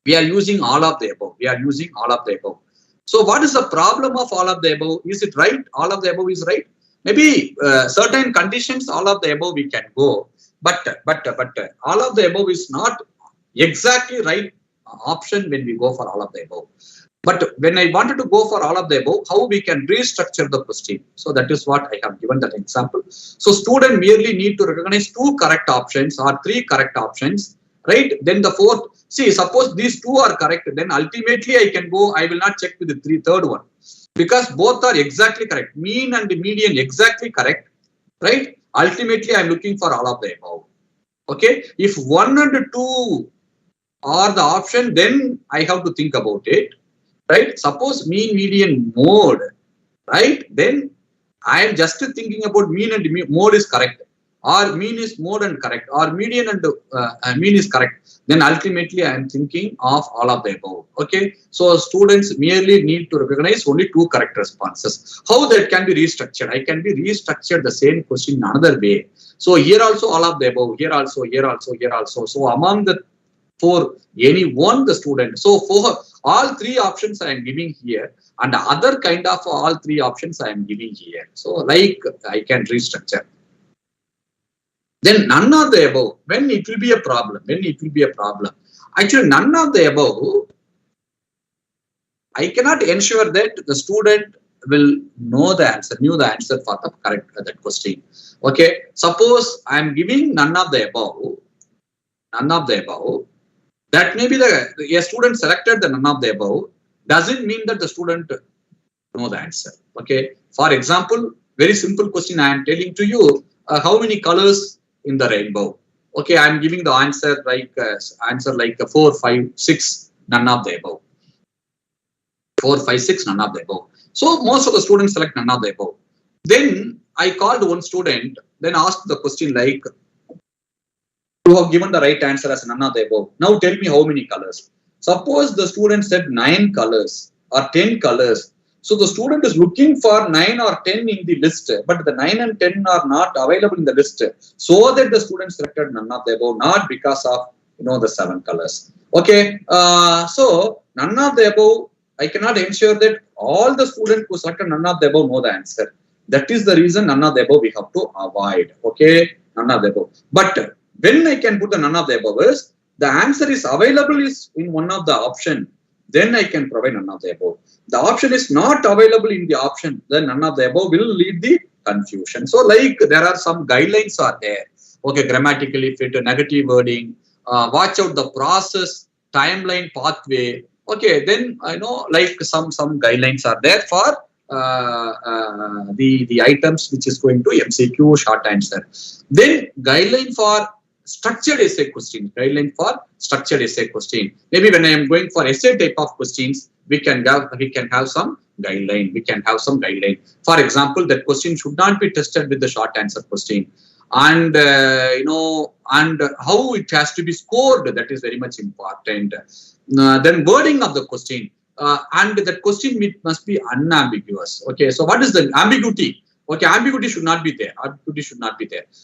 We are using all of the above. So what is the problem of all of the above? Is it right? All of the above is right? Maybe certain conditions, all of the above we can go, but all of the above is not exactly right option when we go for all of the above. But when I wanted to go for all of the above, how we can restructure the question. So that is what I have given that example. So student merely need to recognize 2 correct options or 3 correct options, right? Then the 4th, see, suppose these 2 are correct, then ultimately I can go, I will not check with the 3rd one, because both are exactly correct. Mean and median exactly correct, right? Ultimately, I am looking for all of the above. Okay, if 1 and 2 are the option, then I have to think about it. Right? Suppose mean, median, mode, right? Then I am just thinking about mean and mode is correct, or mean is mode and correct, or median and mean is correct. Then ultimately I am thinking of all of the above. Okay, so students merely need to recognize only 2 correct responses. How that can be restructured? I can be restructured the same question in another way. So here also all of the above, here also, here also, here also. So among the 4, any one the student. So for all 3 options I am giving here, and other kind of all 3 options I am giving here. So like I can restructure. Then none of the above, when it will be a problem, Actually, none of the above, I cannot ensure that the student will knew the answer for the correct that question. Okay, suppose I am giving none of the above. That may be a student selected the none of the above. Doesn't mean that the student know the answer. Okay, for example, very simple question I am telling to you: how many colors in the rainbow? Okay, I am giving the answer like 4, 5, 6, none of the above. 4, 5, 6, none of the above. So most of the students select none of the above. Then I called one student, then asked the question like, you have given the right answer as none of the above. Now tell me how many colors. Suppose the student said 9 colors or 10 colors. So the student is looking for 9 or 10 in the list, but the 9 and 10 are not available in the list. So that the student selected none of the above, not because of the 7 colors. Okay, so none of the above, I cannot ensure that all the students who selected none of the above know the answer. That is the reason none of the above we have to avoid. Okay, none of the above. But when I can put the none of the above is the answer is available is in one of the option, then I can provide none of the above. The option is not available in the option, then none of the above will lead the confusion. So like there are some guidelines are there. Okay, grammatically fit, negative wording, watch out the process, timeline, pathway. Okay, then I know like some guidelines are there for the items which is going to MCQ short answer. Then guideline for structured essay question. Maybe when I am going for essay type of questions, we can have some guideline. For example, that question should not be tested with the short answer question, and and how it has to be scored. That is very much important. Then wording of the question, and that question must be unambiguous. Okay, so what is the ambiguity? Okay, ambiguity should not be there.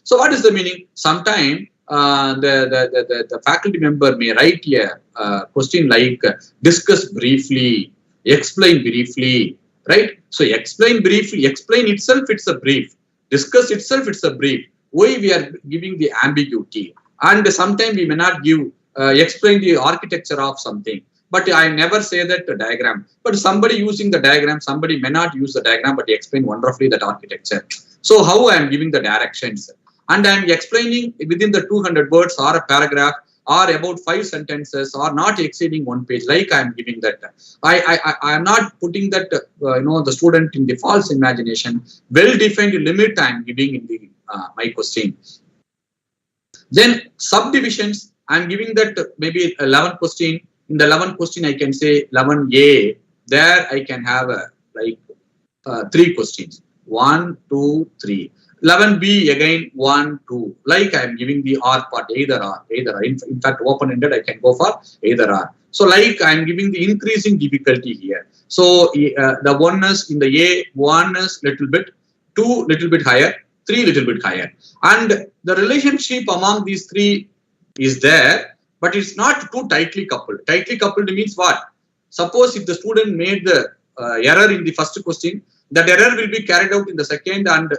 So what is the meaning? Sometimes the faculty member may write a question like discuss briefly, explain briefly, right? So explain briefly, explain itself, it's a brief. Discuss itself, it's a brief. Why we are giving the ambiguity? And sometimes we may not give explain the architecture of something. But I never say that the diagram. But somebody using the diagram, somebody may not use the diagram, but they explain wonderfully that architecture. So how I am giving the directions, and I am explaining within the 200 words or a paragraph or about 5 sentences or not exceeding 1 page. Like I am giving that. I am not putting that the student in the false imagination. Well defined limit I am giving in the my question. Then subdivisions I am giving that maybe 11 question. In the 11th question, I can say 11A. There I can have 3 questions. 1, 2, 3. 11B again 1, 2. Like I am giving the R part, either or. In fact, open-ended, I can go for either or. So like I am giving the increasing difficulty here. So the 1 is in the A, 1 is little bit, 2 little bit higher, 3 little bit higher. And the relationship among these 3 is there. But it's not too tightly coupled. Tightly coupled means what? Suppose if the student made the error in the first question, that error will be carried out in the second, and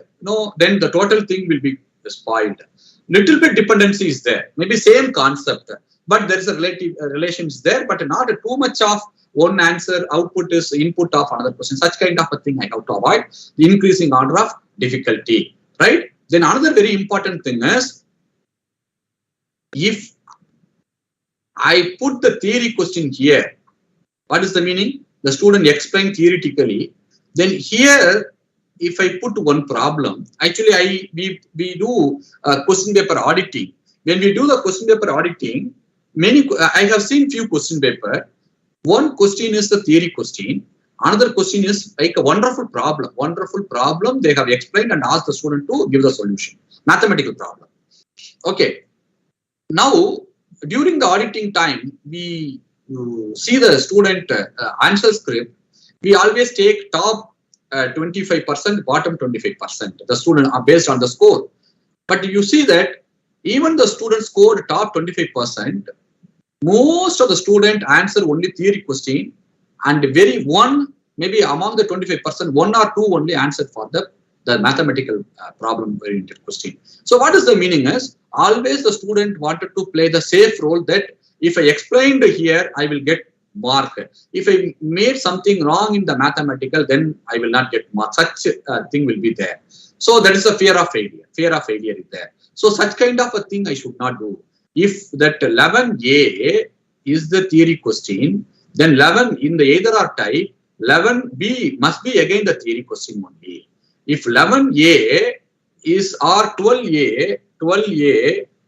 then the total thing will be spoiled. Little bit dependency is there. Maybe same concept, but there is a relative relation is there, but not too much of one answer. Output is input of another question. Such kind of a thing I have to avoid. The increasing order of difficulty, right? Then another very important thing is, if I put the theory question here, what is the meaning? The student explained theoretically. Then here, if I put one problem, actually we do question paper auditing. When we do the question paper auditing, I have seen few question paper. One question is the theory question. Another question is like a wonderful problem. They have explained and asked the student to give the solution. Mathematical problem. Okay. Now, during the auditing time, we see the student answer script. We always take top 25%, bottom 25%. The student are based on the score. But you see that even the student scored top 25%, most of the student answer only theory question, and maybe among the 25%, 1 or 2 only answered for the mathematical problem oriented question. So what is the meaning is, always the student wanted to play the safe role that if I explained here, I will get mark. If I made something wrong in the mathematical, then I will not get mark. Such a thing will be there. So that is the fear of failure. Fear of failure is there. So such kind of a thing I should not do. If that 11A is the theory question, then 11 in the either or type, 11B must be again the theory question only. If 11A is or 12A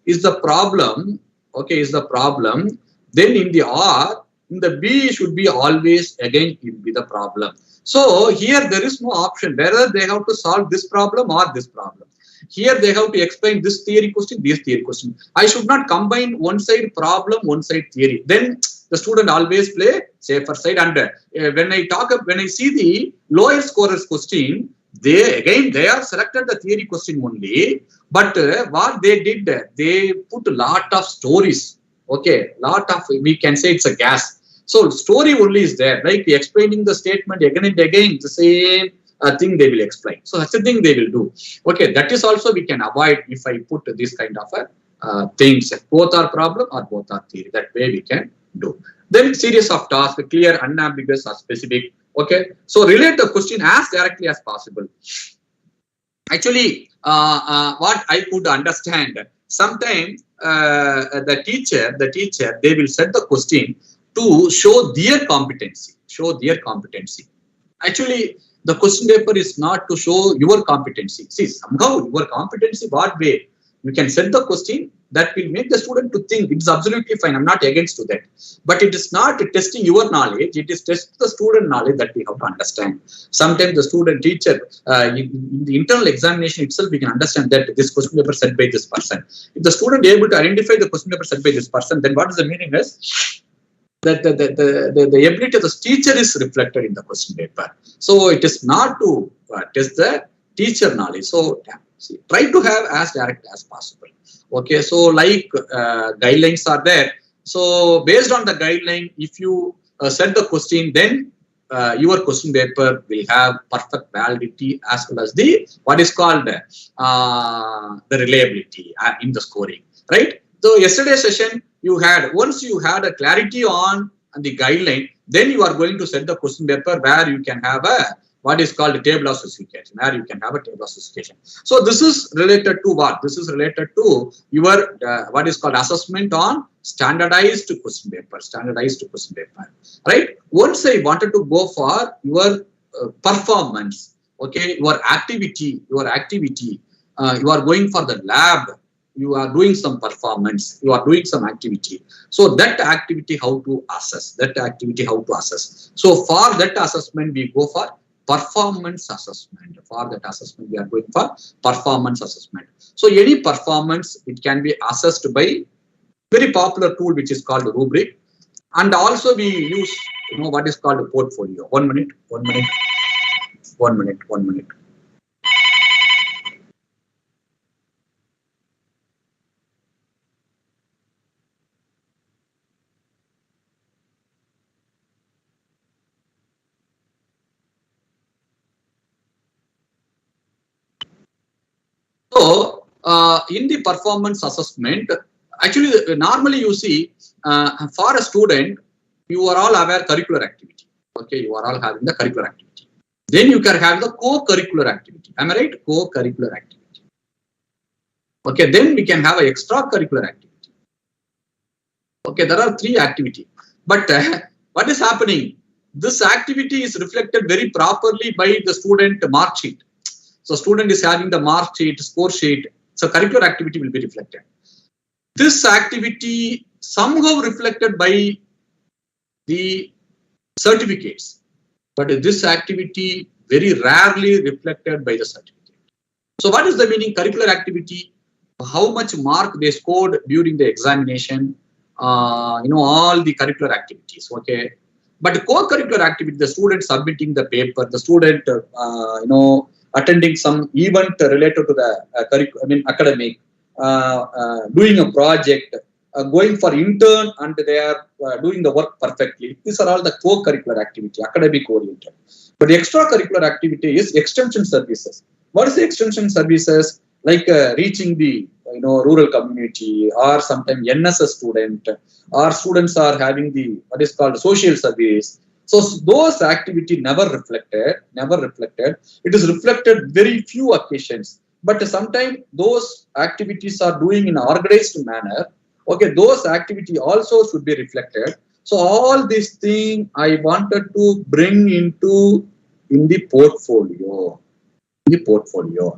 is the problem, okay, is the problem, then in the R, in the B should be always again it will be the problem. So here there is no option whether they have to solve this problem or this problem. Here they have to explain this theory question, this theory question. I should not combine one side problem, one side theory. Then the student always play safer side. And when I see the lower scorers question, they are selected the theory question only. But what they did, they put a lot of stories. Okay, lot of, we can say it's a gas. So story only is there, like explaining the statement again and again, the same thing they will explain. So that's the thing they will do. Okay, that is also we can avoid if I put this kind of things. Both are problem or both are theory. That way we can do. Then series of tasks, clear, unambiguous or specific. Okay, so relate the question as directly as possible. Actually, what I could understand, sometimes the teacher, they will set the question to show their competency. Actually, the question paper is not to show your competency. See, somehow your competency, what way? You can set the question that will make the student to think. It's absolutely fine. I'm not against to that. But it is not testing your knowledge. It is testing the student knowledge that we have to understand. Sometimes the student teacher, in the internal examination itself, we can understand that this question paper set by this person. If the student is able to identify the question paper set by this person, then what is the meaning is that the ability of the teacher is reflected in the question paper. So it is not to test the teacher knowledge. So try to have as direct as possible. Okay, so like guidelines are there. So based on the guideline, if you set the question, then your question paper will have perfect validity as well as the what is called the reliability in the scoring, right? So yesterday's session you had, once you had a clarity on the guideline, then you are going to set the question paper where you can have a what is called a table of specification, where you can have a table of specification. So this is related to what? This is related to your what is called assessment on standardized question paper, right? Once I wanted to go for your performance, okay, your activity, you are going for the lab, you are doing some performance, you are doing some activity. So that activity, how to assess, So for that assessment, we go for performance assessment. For that assessment, we are going for performance assessment. So any performance, it can be assessed by very popular tool, which is called rubric. And also we use, what is called a portfolio. One minute. So, in the performance assessment, actually, normally you see, for a student, you are all aware curricular activity. Okay, you are all having the curricular activity. Then you can have the co-curricular activity. Am I right? Co-curricular activity. Okay, then we can have an extracurricular activity. Okay, there are 3 activities. But what is happening? This activity is reflected very properly by the student mark sheet. So student is having the mark sheet, score sheet. So curricular activity will be reflected. This activity somehow reflected by the certificates, but this activity very rarely reflected by the certificate. So what is the meaning curricular activity? How much mark they scored during the examination, all the curricular activities, okay. But co-curricular activity, the student submitting the paper, the student, attending some event related to the academic, doing a project, going for intern, and they are doing the work perfectly. These are all the co-curricular activity, academic oriented. But the extracurricular activity is extension services. What is the extension services? Like reaching the rural community, or sometimes NSS student, or students are having the what is called social service. So those activity never reflected. It is reflected very few occasions. But sometimes those activities are doing in an organized manner. Okay, those activity also should be reflected. So all these things I wanted to bring in the portfolio.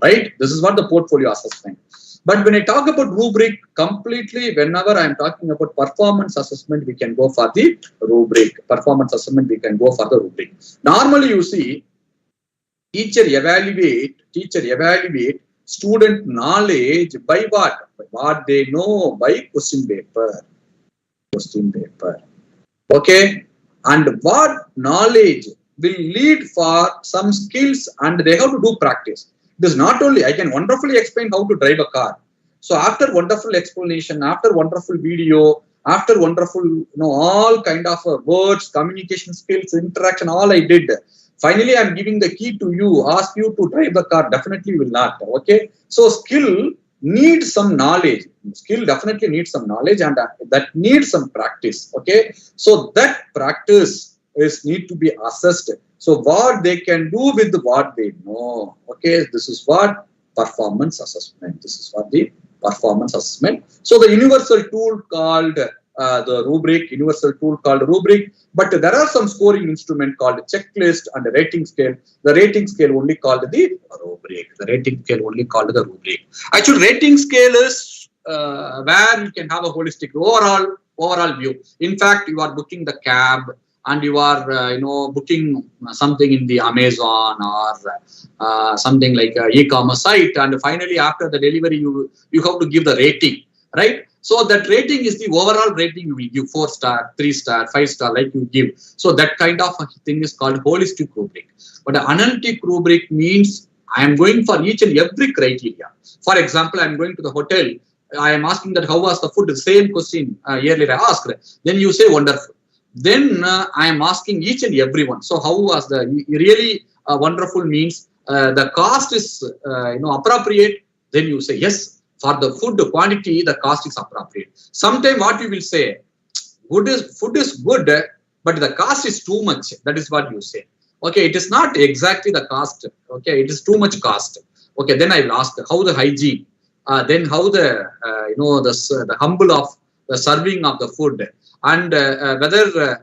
Right? This is what the portfolio assessment. But when I talk about rubric, completely, whenever I am talking about performance assessment, we can go for the rubric. Performance assessment, we can go for the rubric. Normally, you see, teacher evaluate student knowledge by what? By what they know, by question paper. Okay, and what knowledge will lead for some skills, and they have to do practice. It is not only I can wonderfully explain how to drive a car. So after wonderful explanation, after wonderful video, after wonderful all kind of words, communication skills, interaction, all I did. Finally, I'm giving the key to you, ask you to drive the car. Definitely will not. Okay, so skill needs some knowledge. Skill definitely needs some knowledge, and that needs some practice. Okay, so that practice need to be assessed. So what they can do with what they know. Okay, this is what performance assessment. So the universal tool called the rubric, but there are some scoring instrument called checklist and the rating scale. The rating scale only called the rubric. Actually, rating scale is where you can have a holistic overall view. In fact, you are booking the cab, and you are booking something in the Amazon or something like an e-commerce site, and finally after the delivery you have to give the rating, right? So that rating is the overall rating you will give, 4-star, 3-star, 5-star, like you give. So that kind of thing is called holistic rubric. But the analytic rubric means I am going for each and every criteria. For example, I am going to the hotel. I am asking that how was the food? The same question earlier I asked. Then you say wonderful. Then I am asking each and every one. So how was the really wonderful means the cost is appropriate. Then you say yes, for the food quantity the cost is appropriate. Sometimes what you will say, food is good, but the cost is too much. That is what you say. Okay, it is not exactly the cost. Okay, it is too much cost. Okay, then I will ask how the hygiene, then how the the humble of the serving of the food. And whether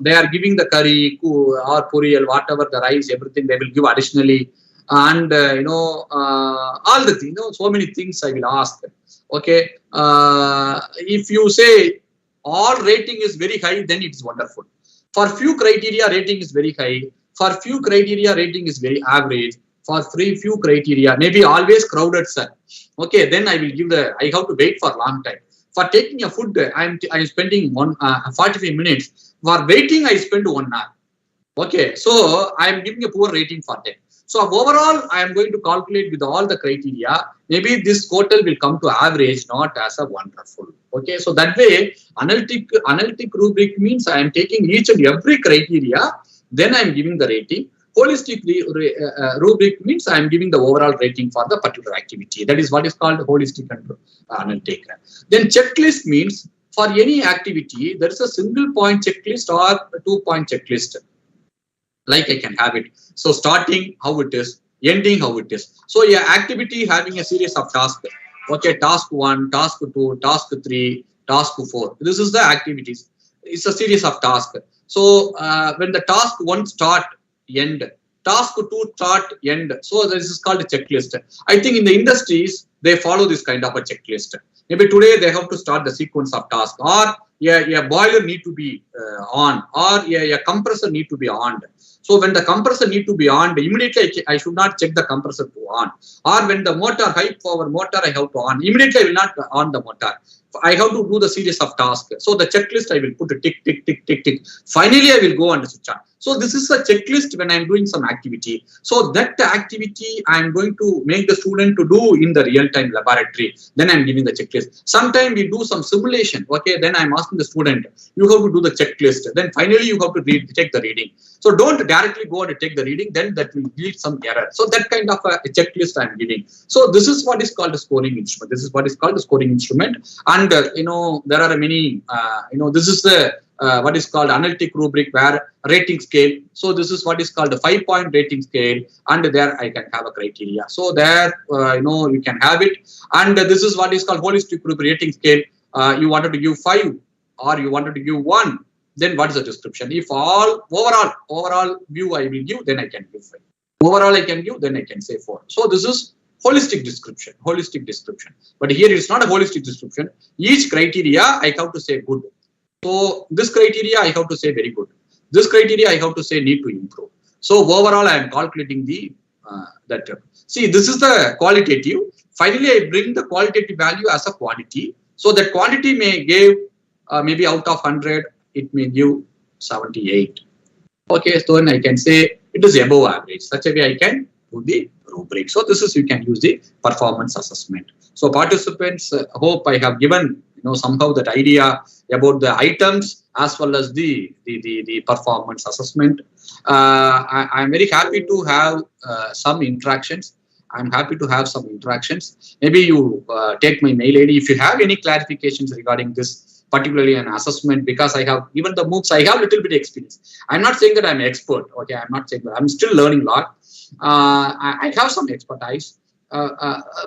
they are giving the curry or puriyal, whatever the rice, everything they will give additionally, and all the things, so many things I will ask. Okay, if you say all rating is very high, then it is wonderful. For few criteria, rating is very high. For few criteria, rating is very average. For few criteria, maybe always crowded, sir. Okay, then I will give I have to wait for a long time. For taking a food, I'm spending 45 minutes. For waiting, I spend 1 hour. Okay, so I am giving a poor rating for that. So overall, I am going to calculate with all the criteria. Maybe this total will come to average, not as a wonderful. Okay, so that way, analytic rubric means I am taking each and every criteria. Then I am giving the rating. Holistic rubric means I am giving the overall rating for the particular activity. That is what is called holistic and analytic. Then checklist means for any activity, there is a single point checklist or a 2-point checklist. Like I can have it. So starting how it is, ending how it is. So your activity having a series of tasks. Okay, task 1, task 2, task 3, task 4. This is the activities. It's a series of tasks. So when the task 1 start, end, task 2 start, end. So this is called a checklist. I think in the industries they follow this kind of a checklist. Maybe today they have to start the sequence of tasks, or a boiler need to be on, or a compressor need to be on. So when the compressor need to be on, immediately I should not check the compressor to on. Or when the motor, high power motor, I have to on. Immediately I will not on the motor. I have to do the series of tasks. So the checklist I will put a tick, tick, tick, tick, tick. Finally I will go and switch on. So this is a checklist when I'm doing some activity. So that activity I'm going to make the student to do in the real-time laboratory. Then I'm giving the checklist. Sometimes we do some simulation. Okay, then I'm asking the student, you have to do the checklist. Then finally you have to take the reading. So don't directly go and take the reading. Then that will lead some error. So that kind of a checklist I'm giving. So this is what is called a scoring instrument. This is what is called the scoring instrument. And there are many. This is the what is called analytic rubric where rating scale. So this is what is called a 5-point rating scale, and there I can have a criteria. So there you can have it. And this is what is called holistic group rating scale. You wanted to give 5 or you wanted to give 1. Then what is the description? If overall view I will give, then I can give 5. Overall I can give, then I can say 4. So this is holistic description. But here it's not a holistic description. Each criteria I have to say good. So this criteria I have to say very good. This criteria I have to say need to improve. So overall I am calculating the that. See, this is the qualitative. Finally I bring the qualitative value as a quantity. So that quantity may give maybe out of 100 it may give 78. Okay, so then I can say it is above average. Such a way I can do the rubric. So this is you can use the performance assessment. So participants, hope I have given somehow that idea about the items as well as the performance assessment. I am very happy to have some interactions. I'm happy to have some interactions. Maybe you take my mail ID if you have any clarifications regarding this, particularly an assessment, because I have even the MOOCs, I have little bit experience. I'm not saying that I'm an expert. Okay, I'm not saying that. I'm still learning a lot. I have some expertise.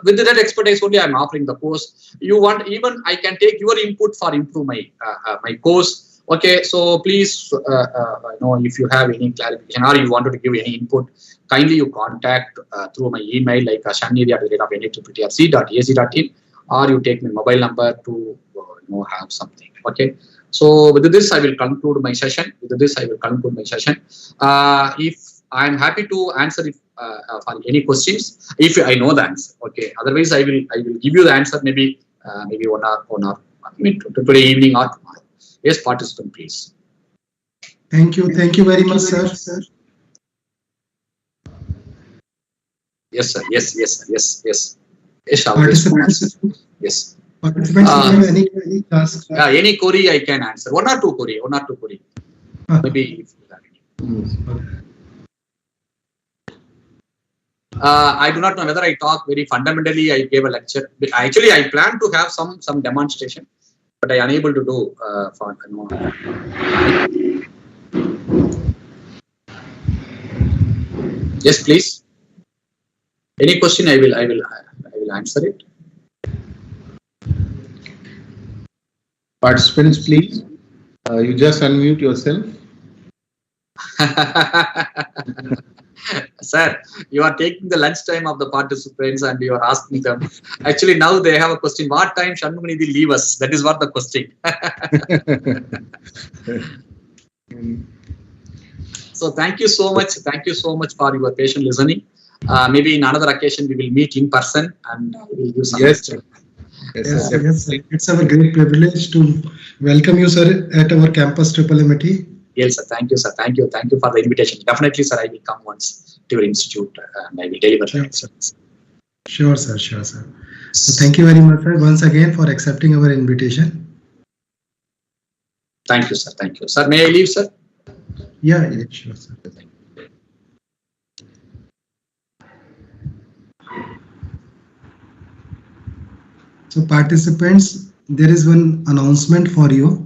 With that expertise only, I'm offering the course. You want even I can take your input for improve my my course. Okay, so please, if you have any clarification or you wanted to give any input, kindly you contact through my email like shanmiri@nittrc.ac.in, or you take my mobile number to have something. Okay, so with this I will conclude my session. If I'm happy to answer if for any questions if I know the answer. Okay, otherwise I will give you the answer maybe 1 hour today evening or tomorrow. Yes, participant, please. Thank you very much, sir. Yes, sir. Yes. Participants, Yes. Participants, if you have any tasks? Any query I can answer. One or two query. Maybe if you have any. I do not know whether I talk very fundamentally. I gave a lecture. Actually, I plan to have some demonstration, but I unable to do for Yes, please. Any question, I will answer it. Participants, please. You just unmute yourself. Sir, you are taking the lunch time of the participants and you are asking them. Actually, now they have a question. What time Shanmuganidhi leave us? That is what the question. So thank you so much. Thank you so much for your patient listening. Maybe in another occasion we will meet in person and we will give some. Yes. Yes, it's our great privilege to welcome you, sir, at our campus MIT. Yes, sir. Thank you, sir. Thank you for the invitation. Definitely, sir, I will come once to your institute and I will deliver the excellence. Sure, sir. So thank you very much, sir, once again for accepting our invitation. Thank you, sir. Thank you. Sir, may I leave, sir? Yeah, sure, sir. Thank you. So participants, there is one announcement for you.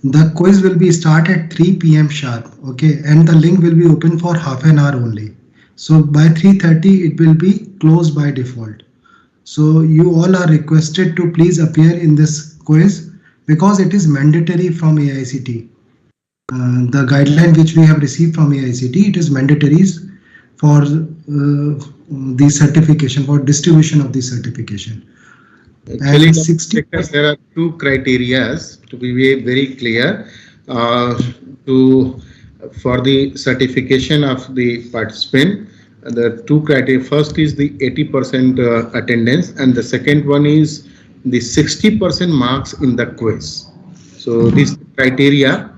The quiz will be start at 3 p.m. sharp, okay, and the link will be open for half an hour only. So by 3:30 it will be closed by default. So you all are requested to please appear in this quiz because it is mandatory from AICTE. The guideline which we have received from AICTE, it is mandatory for the certification, for distribution of the certification. Actually, there are two criteria to be very clear for the certification of the participant. The two criteria: first is the 80% attendance, and the second one is the 60% marks in the quiz. So these criteria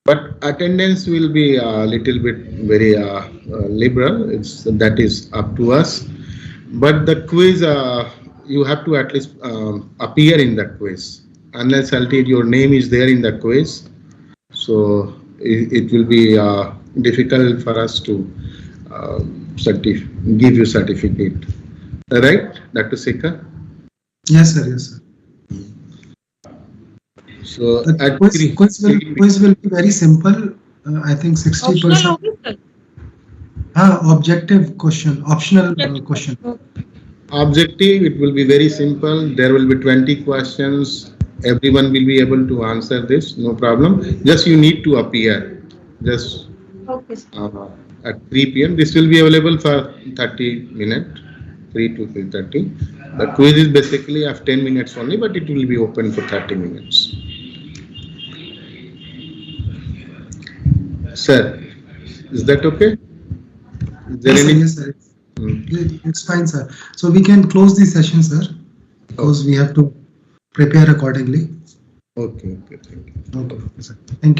But attendance will be a little bit very liberal. That is up to us. But the quiz, you have to at least appear in the quiz. Unless your name is there in the quiz, so it will be difficult for us to give you certificate. Right, Dr. Sekar? Yes, sir. Yes, sir. So The at quiz will be very simple. I think 60%. Objective question, optional question. Objective, it will be very simple. There will be 20 questions. Everyone will be able to answer this, no problem. Just you need to appear. Just at 3 p.m. This will be available for 30 minutes, 3 to 3:30. The quiz is basically of 10 minutes only, but it will be open for 30 minutes. Sir, is that okay? Is there any? Yes, sir. It's fine, sir. So we can close the session, sir, because we have to prepare accordingly. Okay. Thank you. Okay, sir. Thank you.